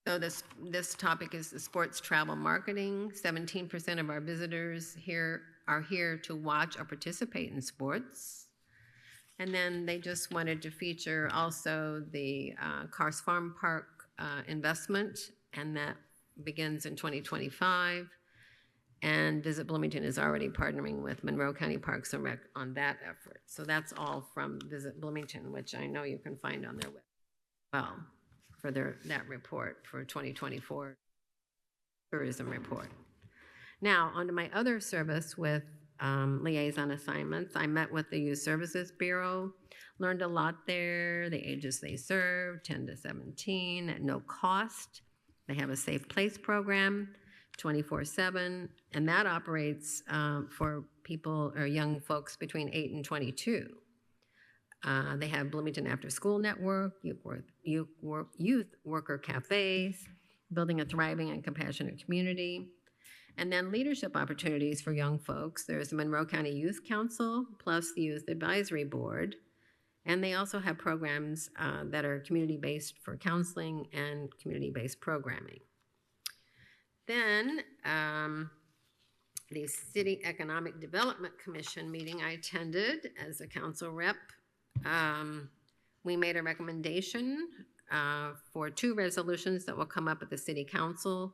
So this topic is the sports travel marketing. 17% of our visitors here are here to watch or participate in sports. And then they just wanted to feature also the Cars Farm Park investment, and that begins in 2025. And Visit Bloomington is already partnering with Monroe County Parks and Rec on that effort. So that's all from Visit Bloomington, which I know you can find on their website well for that report for 2024 tourism report. Now, onto my other service with liaison assignments. I met with the Youth Services Bureau, learned a lot there, the ages they serve, 10 to 17, at no cost. They have a Safe Place program, 24/7, and that operates for people or young folks between 8 and 22. They have Bloomington After School Network, youth worker cafes, building a thriving and compassionate community. And then leadership opportunities for young folks. There's the Monroe County Youth Council, plus the Youth Advisory Board. And they also have programs that are community-based for counseling and community-based programming. Then the City Economic Development Commission meeting I attended as a council rep. We made a recommendation for 2 resolutions that will come up at the city council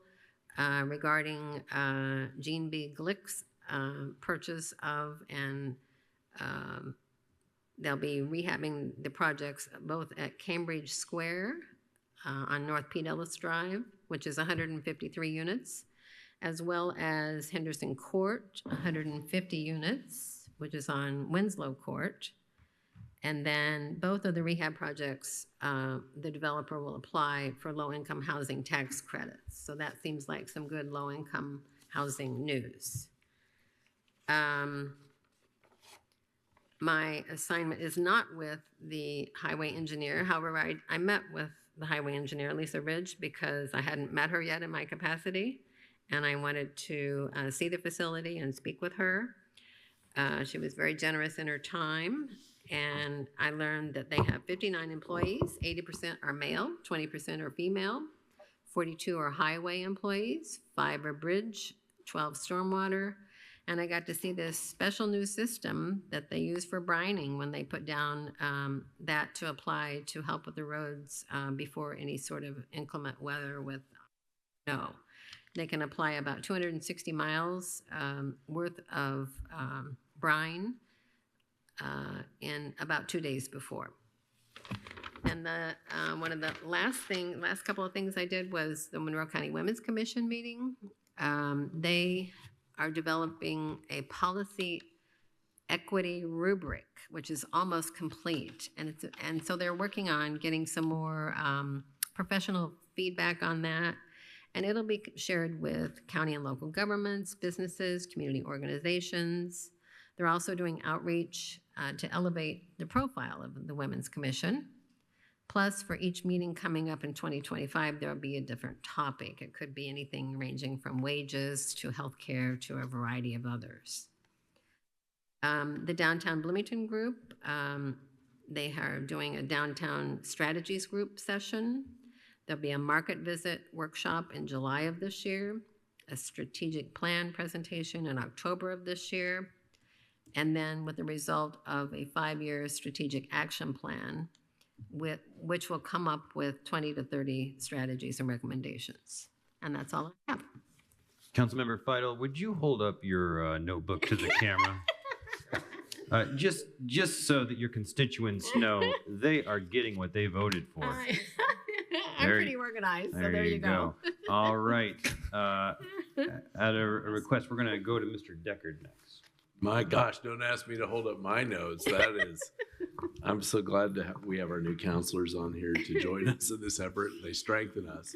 regarding Gene B. Glick's purchase of, and they'll be rehabbing the projects both at Cambridge Square on North Pete Ellis Drive, which is 153 units, as well as Henderson Court, 150 units, which is on Winslow Court. And then both of the rehab projects, the developer will apply for low-income housing tax credits. So that seems like some good low-income housing news. My assignment is not with the highway engineer. However, I met with the highway engineer, Lisa Ridge, because I hadn't met her yet in my capacity, and I wanted to see the facility and speak with her. She was very generous in her time, and I learned that they have 59 employees, 80% are male, 20% are female, 42 are highway employees, 5 are bridge, 12 stormwater, and I got to see this special new system that they use for brining when they put down that to apply to help with the roads before any sort of inclement weather with snow. They can apply about 260 miles worth of brine in about 2 days before. And one of the last couple of things I did was the Monroe County Women's Commission meeting. They are developing a policy equity rubric, which is almost complete. And so they're working on getting some more professional feedback on that. And it'll be shared with county and local governments, businesses, community organizations. They're also doing outreach to elevate the profile of the Women's Commission. Plus, for each meeting coming up in 2025, there'll be a different topic. It could be anything ranging from wages to healthcare to a variety of others. The Downtown Bloomington Group, they are doing a downtown strategies group session. There'll be a market visit workshop in July of this year, a strategic plan presentation in October of this year, and then with the result of a 5-year strategic action plan, which will come up with 20 to 30 strategies and recommendations. And that's all I have. Councilmember Fidel, would you hold up your notebook to the camera? Just so that your constituents know they are getting what they voted for. I'm pretty organized, so there you go. All right. At a request, we're going to go to Mr. Deckard next. My gosh, don't ask me to hold up my notes. That is, I'm so glad we have our new counselors on here to join us in this effort. They strengthen us.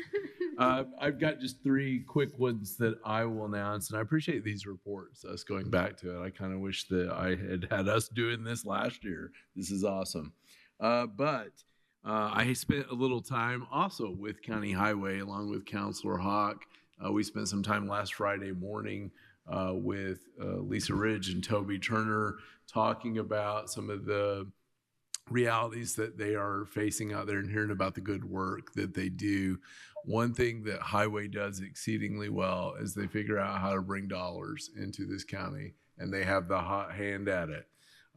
I've got just 3 quick ones that I will announce, and I appreciate these reports, us going back to it. I kind of wish that I had us doing this last year. This is awesome. But I spent a little time also with County Highway along with Councilor Hawk. We spent some time last Friday morning with Lisa Ridge and Toby Turner talking about some of the realities that they are facing out there and hearing about the good work that they do. One thing that Highway does exceedingly well is they figure out how to bring dollars into this county, and they have the hot hand at it.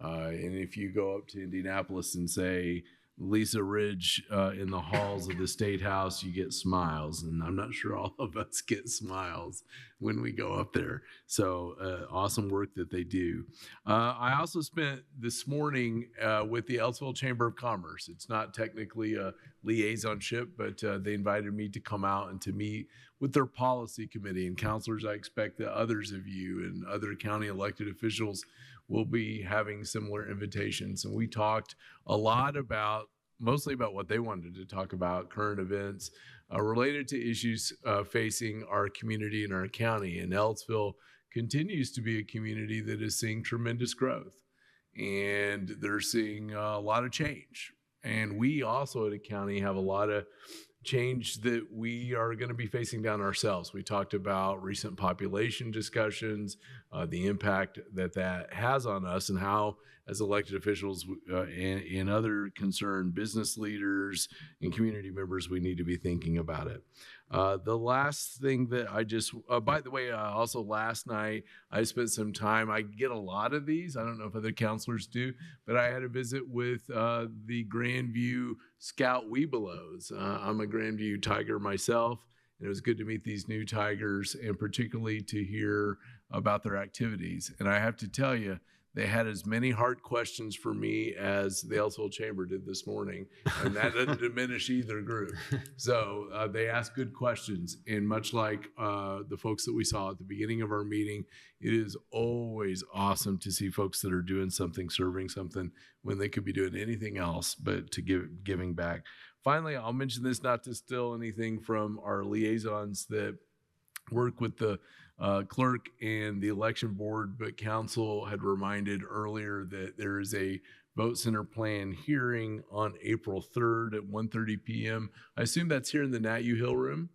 And if you go up to Indianapolis and say, Lisa Ridge in the halls of the State House, you get smiles. And I'm not sure all of us get smiles when we go up there. So awesome work that they do. I also spent this morning with the Ellisville Chamber of Commerce. It's not technically a liaisonship, but they invited me to come out and to meet with their policy committee. And counselors, I expect that others of you and other county elected officials will be having similar invitations. And we talked a lot mostly about what they wanted to talk about, current events related to issues facing our community and our county. And Ellisville continues to be a community that is seeing tremendous growth, and they're seeing a lot of change. And we also at a county have a lot of change that we are going to be facing down ourselves. We talked about recent population discussions, the impact that has on us, and how, as elected officials and other concerned business leaders and community members, we need to be thinking about it. The last thing that I just, by the way, also last night, I spent some time, I get a lot of these, I don't know if other counselors do, but I had a visit with the Grandview Scout Webelos. I'm a Grandview Tiger myself, and it was good to meet these new Tigers and particularly to hear about their activities. And I have to tell you, they had as many hard questions for me as the Elsville Chamber did this morning, and that doesn't diminish either group. So they asked good questions, and much like the folks that we saw at the beginning of our meeting, it is always awesome to see folks that are doing something, serving something, when they could be doing anything else but to giving back. Finally, I'll mention this not to steal anything from our liaisons that work with the clerk and the election board, but council had reminded earlier that there is a vote center plan hearing on April 3rd at 1:30 p.m. I assume that's here in the Nat U Hill room?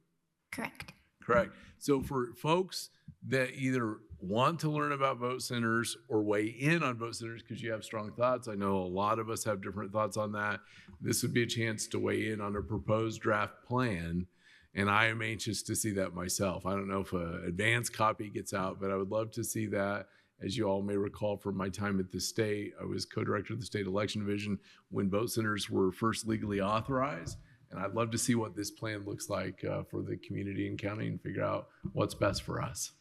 Correct. Correct. So for folks that either want to learn about vote centers or weigh in on vote centers because you have strong thoughts, I know a lot of us have different thoughts on that, this would be a chance to weigh in on a proposed draft plan. And I am anxious to see that myself. I don't know if an advanced copy gets out, but I would love to see that. As you all may recall from my time at the state, I was co-director of the state election division when vote centers were first legally authorized. And I'd love to see what this plan looks like for the community and county and figure out what's best for us.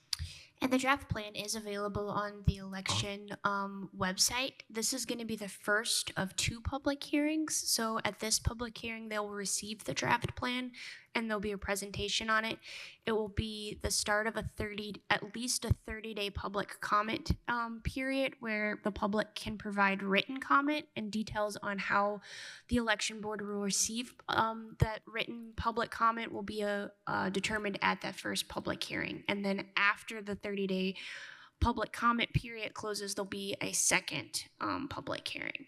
And the draft plan is available on the election website. This is going to be the first of 2 public hearings. So at this public hearing, they'll receive the draft plan and there'll be a presentation on it. It will be the start of at least a 30-day public comment period where the public can provide written comment, and details on how the election board will receive that written public comment will be determined at that first public hearing. And then after the 30-day public comment period closes, there'll be a second public hearing.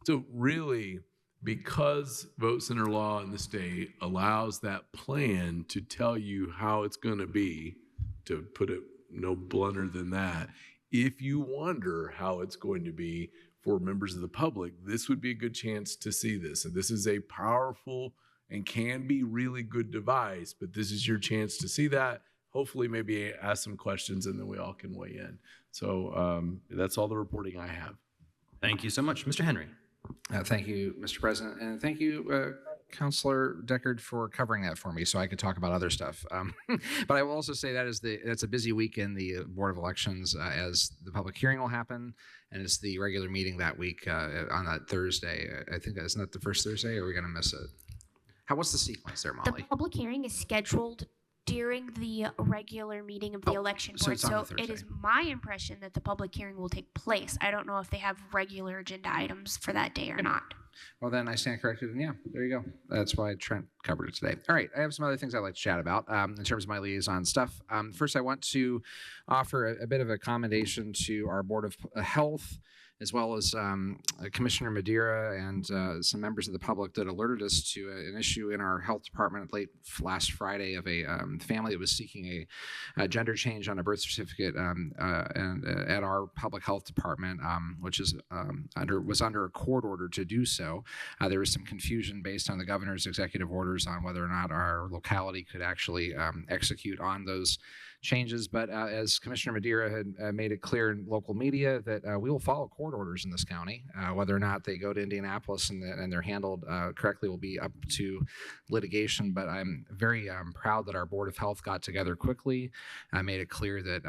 So really, because vote center law in the state allows that plan to tell you how it's going to be, to put it no blunter than that, if you wonder how it's going to be for members of the public, this would be a good chance to see this. And this is a powerful and can be really good device, but this is your chance to see that. Hopefully maybe ask some questions and then we all can weigh in. So that's all the reporting I have. Thank you so much. Mr. Henry. Thank you, Mr. President, and thank you, Councilor Deckard, for covering that for me so I could talk about other stuff. But I will also say that's a busy week in the Board of Elections as the public hearing will happen, and it's the regular meeting that week on that Thursday. I think isn't that the first Thursday, or are we going to miss it? What's the sequence there, Molly? The public hearing is scheduled during the regular meeting of the election board. So it is my impression that the public hearing will take place. I don't know if they have regular agenda items for that day or not. Well, then I stand corrected, and yeah, there you go. That's why Trent covered it today. All right, I have some other things I'd like to chat about in terms of my liaison stuff. First, I want to offer a bit of a commendation to our Board of Health, as well as Commissioner Madeira and some members of the public that alerted us to an issue in our health department late last Friday of a family that was seeking a gender change on a birth certificate and at our public health department, which is was under a court order to do so. There was some confusion based on the governor's executive orders on whether or not our locality could actually execute on those changes, but as Commissioner Madeira had made it clear in local media that we will follow court orders in this county. Whether or not they go to Indianapolis and they're handled correctly will be up to litigation, but I'm very proud that our Board of Health got together quickly. Made it clear that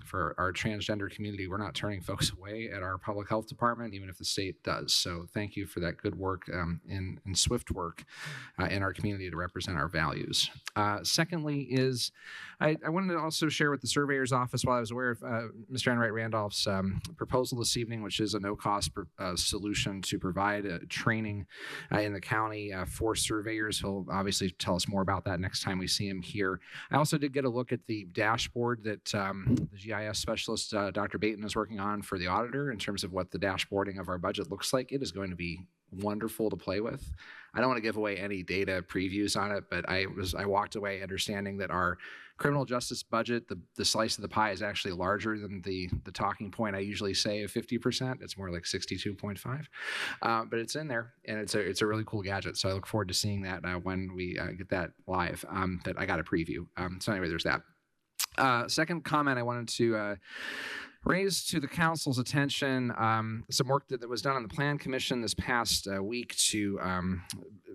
for our transgender community, we're not turning folks away at our public health department, even if the state does. So thank you for that good work and swift work in our community to represent our values. Secondly is I wanted to also share with the surveyor's office, while I was aware of Mr. Enright Randolph's proposal this evening, which is a no-cost solution to provide training in the county for surveyors. He'll obviously tell us more about that next time we see him here. I also did get a look at the dashboard that the GIS specialist, Dr. Baton, is working on for the auditor in terms of what the dashboarding of our budget looks like. It is going to be wonderful to play with. I don't want to give away any data previews on it, but I walked away understanding that our criminal justice budget, the slice of the pie, is actually larger than the talking point I usually say of 50%. It's more like 62.5, but it's in there, and it's a really cool gadget. So I look forward to seeing that when we get that live. That I got a preview. So anyway, there's that. Second comment I wanted to raise to the council's attention some work that was done on the Plan Commission this past week to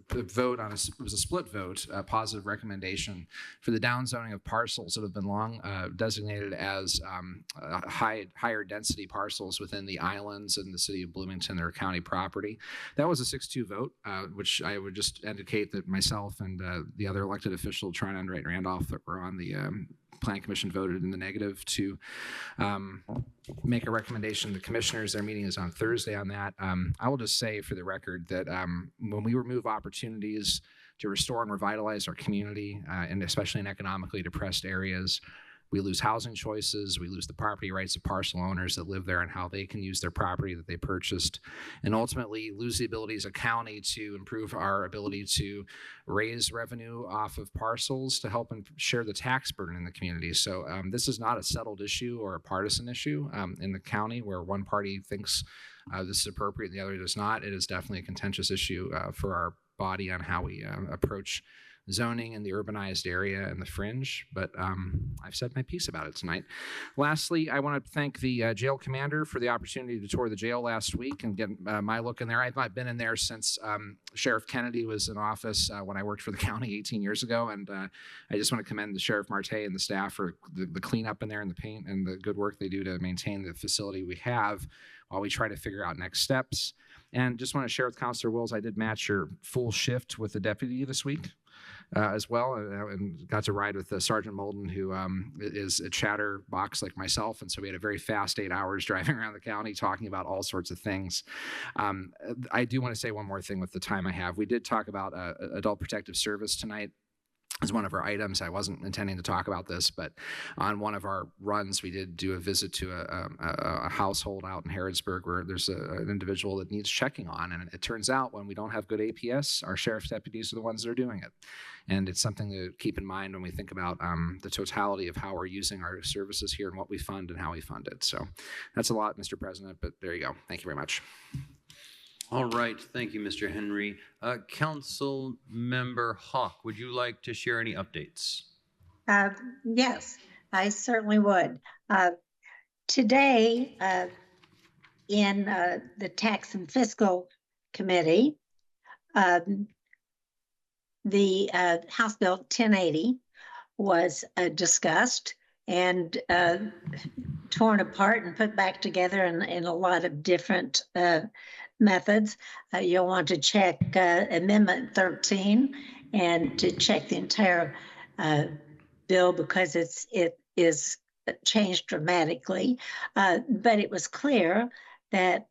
vote on it was a split vote, a positive recommendation for the downzoning of parcels that have been long designated as higher density parcels within the islands in the city of Bloomington, their county property. That was a 6-2 vote, which I would just indicate that myself and the other elected official, Trina and Randolph, that were on the Plan Commission, voted in the negative to make a recommendation to the commissioners. Their meeting is on Thursday on that. I will just say for the record that when we remove opportunities to restore and revitalize our community, and especially in economically depressed areas, we lose housing choices, we lose the property rights of parcel owners that live there and how they can use their property that they purchased, and ultimately lose the ability as a county to improve our ability to raise revenue off of parcels to help and share the tax burden in the community. So this is not a settled issue or a partisan issue in the county where one party thinks this is appropriate and the other does not. It is definitely a contentious issue for our body on how we approach zoning in the urbanized area and the fringe, but I've said my piece about it tonight. Lastly, I want to thank the jail commander for the opportunity to tour the jail last week and get my look in there. I've not been in there since Sheriff Kennedy was in office when I worked for the county 18 years ago, and I just want to commend the Sheriff Marte and the staff for the cleanup in there and the paint and the good work they do to maintain the facility we have while we try to figure out next steps. And just want to share with Councilor Wills, I did match your full shift with the deputy this week. As well, and got to ride with Sergeant Molden, who is a chatterbox like myself, and so we had a very fast 8 hours driving around the county talking about all sorts of things. I do want to say one more thing with the time I have. We did talk about adult protective service tonight as one of our items. I wasn't intending to talk about this, but on one of our runs, we did do a visit to a household out in Harrodsburg where there's an individual that needs checking on. And it turns out when we don't have good APS, our sheriff's deputies are the ones that are doing it. And it's something to keep in mind when we think about the totality of how we're using our services here and what we fund and how we fund it. So that's a lot, Mr. President, but there you go. Thank you very much. All right. Thank you, Mr. Henry. Council Member Hawk, would you like to share any updates? Yes, I certainly would. Today, in the Tax and Fiscal Committee, the House Bill 1080 was discussed and torn apart and put back together in a lot of different methods. You'll want to check Amendment 13 and to check the entire bill because it is changed dramatically. But it was clear that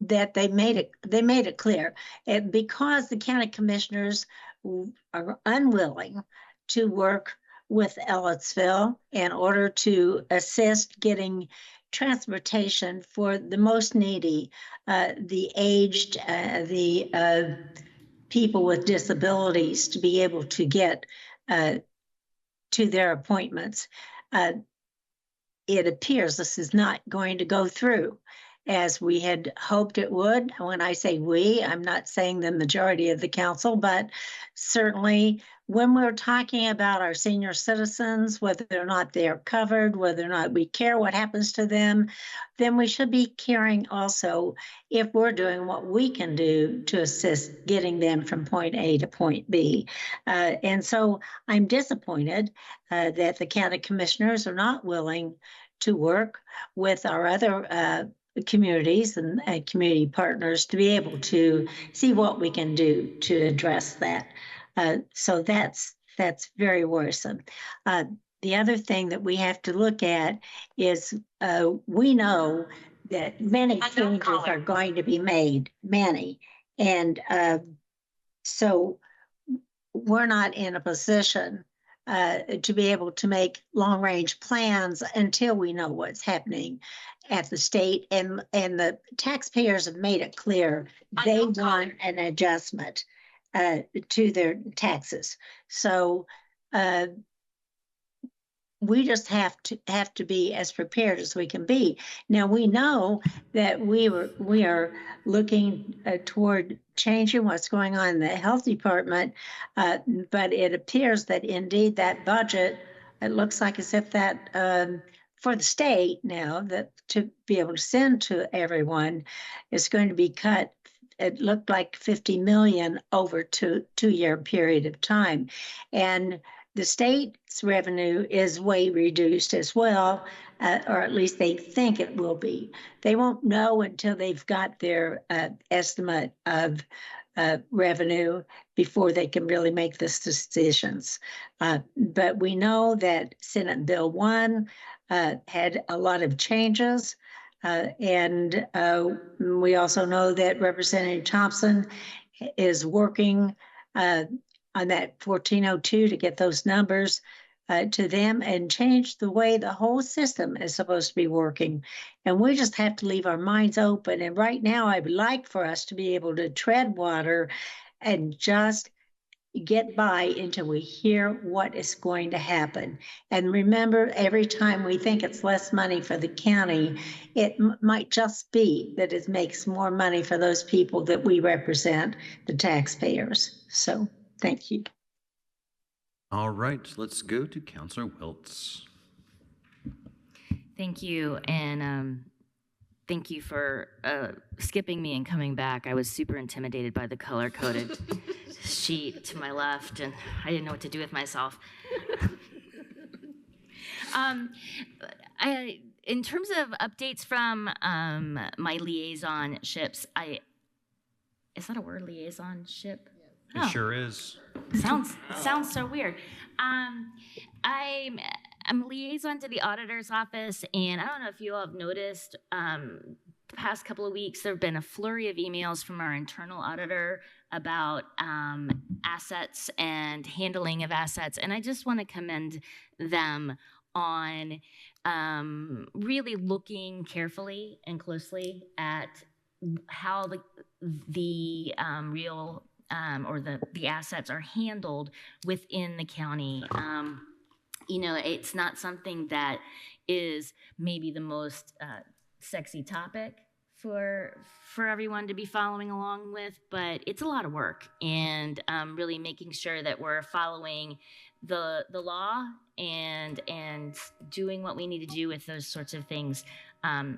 that they made it clear, and because the county commissioners are unwilling to work with Ellettsville in order to assist getting transportation for the most needy, the aged, the people with disabilities to be able to get to their appointments. It appears this is not going to go through as we had hoped it would. When I say we, I'm not saying the majority of the council, but certainly when we're talking about our senior citizens, whether or not they're covered, whether or not we care what happens to them, then we should be caring also if we're doing what we can do to assist getting them from point A to point B. And so I'm disappointed that the county commissioners are not willing to work with our other communities and community partners to be able to see what we can do to address that. So that's very worrisome. The other thing that we have to look at is we know that many changes are going to be made, many. And so we're not in a position to be able to make long-range plans until we know what's happening at the state. And the taxpayers have made it clear they want an adjustment to their taxes. So we just have to be as prepared as we can be. Now we know that we are looking toward changing what's going on in the health department, but it appears that indeed that budget, it looks like as if that for the state now, that to be able to send to everyone is going to be cut. It looked like 50 million over two-year period of time, and the state's revenue is way reduced as well, or at least they think it will be. They won't know until they've got their estimate of revenue before they can really make these decisions. But we know that Senate Bill 1 had a lot of changes. And we also know that Representative Thompson is working on that 1402 to get those numbers to them and change the way the whole system is supposed to be working. And we just have to leave our minds open. And right now, I would like for us to be able to tread water and just get by until we hear what is going to happen. And remember, every time we think it's less money for the county, it might just be that it makes more money for those people that we represent, the taxpayers. So thank you. All right, let's go to Councilor Wiltz. Thank you, and thank you for skipping me and coming back. I was super intimidated by the color-coded sheet to my left, and I didn't know what to do with myself. In terms of updates from my liaisonships, is that a word, liaisonship? It sure is. Sounds so weird. I'm a liaison to the auditor's office, and I don't know if you all have noticed, the past couple of weeks, there have been a flurry of emails from our internal auditor about assets and handling of assets, and I just want to commend them on really looking carefully and closely at how the real or the assets are handled within the county. You know, it's not something that is maybe the most sexy topic for everyone to be following along with, but it's a lot of work, and really making sure that we're following the law and doing what we need to do with those sorts of things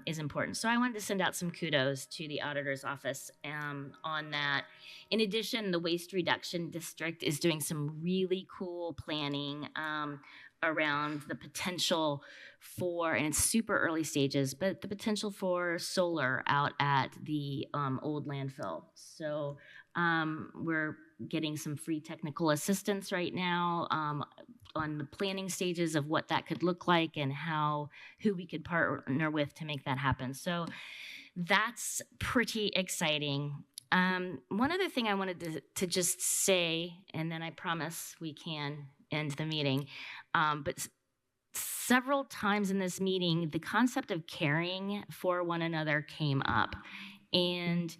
is important. So I wanted to send out some kudos to the auditor's office on that. In addition, the Waste Reduction District is doing some really cool planning around the potential for, and it's super early stages, but the potential for solar out at the old landfill. So we're getting some free technical assistance right now on the planning stages of what that could look like and who we could partner with to make that happen. So that's pretty exciting. One other thing I wanted to just say, and then I promise we can end the meeting, but several times in this meeting, the concept of caring for one another came up. And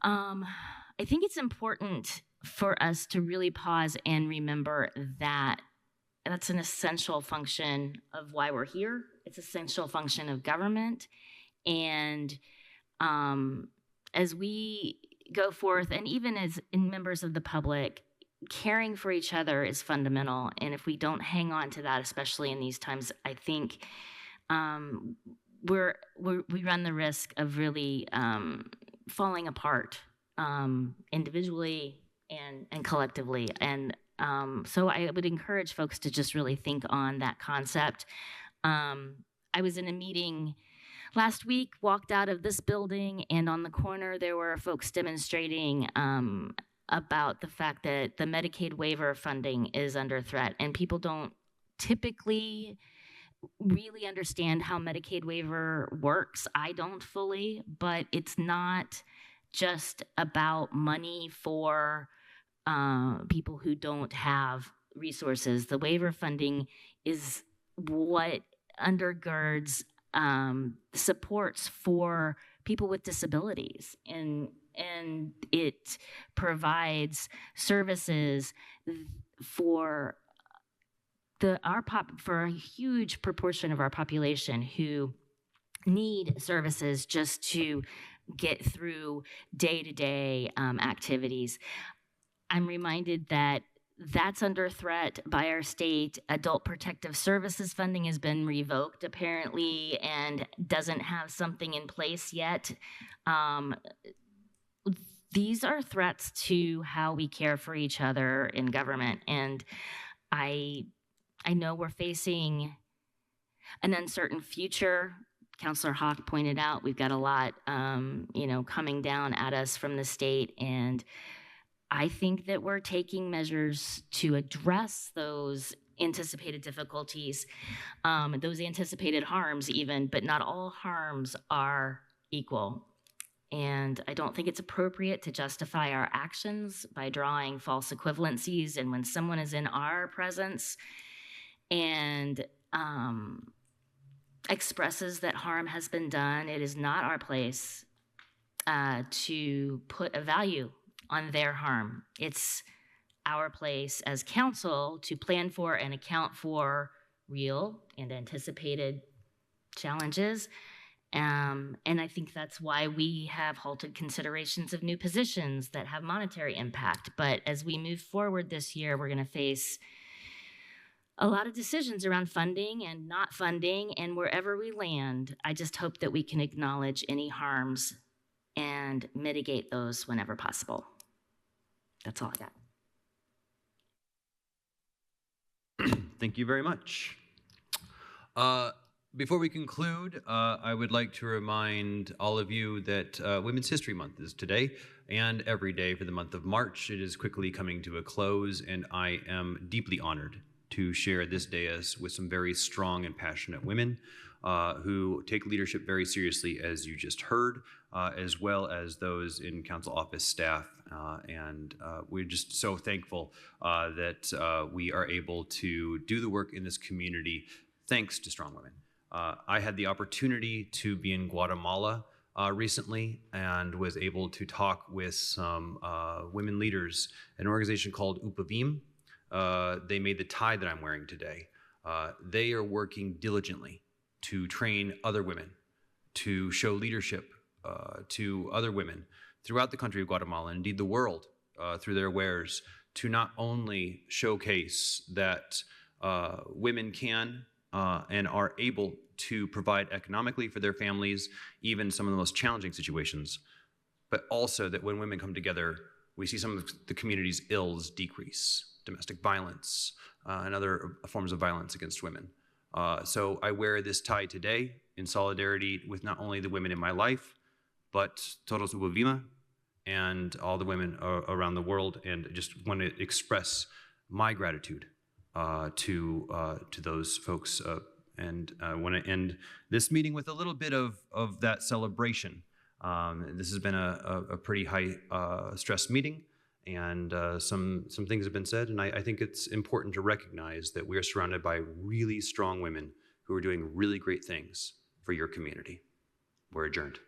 I think it's important for us to really pause and remember that that's an essential function of why we're here. It's an essential function of government. And as we go forth, and even as in members of the public, caring for each other is fundamental. And if we don't hang on to that, especially in these times, I think we run the risk of really falling apart individually and collectively. And so I would encourage folks to just really think on that concept. I was in a meeting last week, walked out of this building, and on the corner there were folks demonstrating about the fact that the Medicaid waiver funding is under threat, and people don't typically really understand how Medicaid waiver works. I don't fully, but it's not just about money for people who don't have resources. The waiver funding is what undergirds supports for people with disabilities, and it provides services for for a huge proportion of our population who need services just to get through day-to-day activities. I'm reminded that that's under threat by our state. Adult Protective Services funding has been revoked apparently and doesn't have something in place yet. These are threats to how we care for each other in government, and I know we're facing an uncertain future. Councilor Hawk pointed out we've got a lot, coming down at us from the state, and I think that we're taking measures to address those anticipated difficulties, those anticipated harms even, but not all harms are equal. And I don't think it's appropriate to justify our actions by drawing false equivalencies. And when someone is in our presence and expresses that harm has been done, it is not our place to put a value on their harm. It's our place as council to plan for and account for real and anticipated challenges. And I think that's why we have halted considerations of new positions that have monetary impact. But as we move forward this year, we're going to face a lot of decisions around funding and not funding, and wherever we land, I just hope that we can acknowledge any harms and mitigate those whenever possible. That's all I got. Thank you very much. Before we conclude, I would like to remind all of you that Women's History Month is today and every day for the month of March. It is quickly coming to a close, and I am deeply honored to share this dais with some very strong and passionate women who take leadership very seriously, as you just heard, as well as those in council office staff. And we're just so thankful that we are able to do the work in this community thanks to strong women. I had the opportunity to be in Guatemala recently and was able to talk with some women leaders, an organization called UPAVIM. They made the tie that I'm wearing today. They are working diligently to train other women, to show leadership to other women throughout the country of Guatemala, and indeed the world, through their wares, to not only showcase that women can and are able to provide economically for their families, even some of the most challenging situations, but also that when women come together, we see some of the community's ills decrease, domestic violence and other forms of violence against women. So I wear this tie today in solidarity with not only the women in my life, but Todos Ubavima and all the women around the world, and just want to express my gratitude to those folks. And I want to end this meeting with a little bit of that celebration. This has been a pretty high stress meeting, and some things have been said, and I think it's important to recognize that we are surrounded by really strong women who are doing really great things for your community. We're adjourned.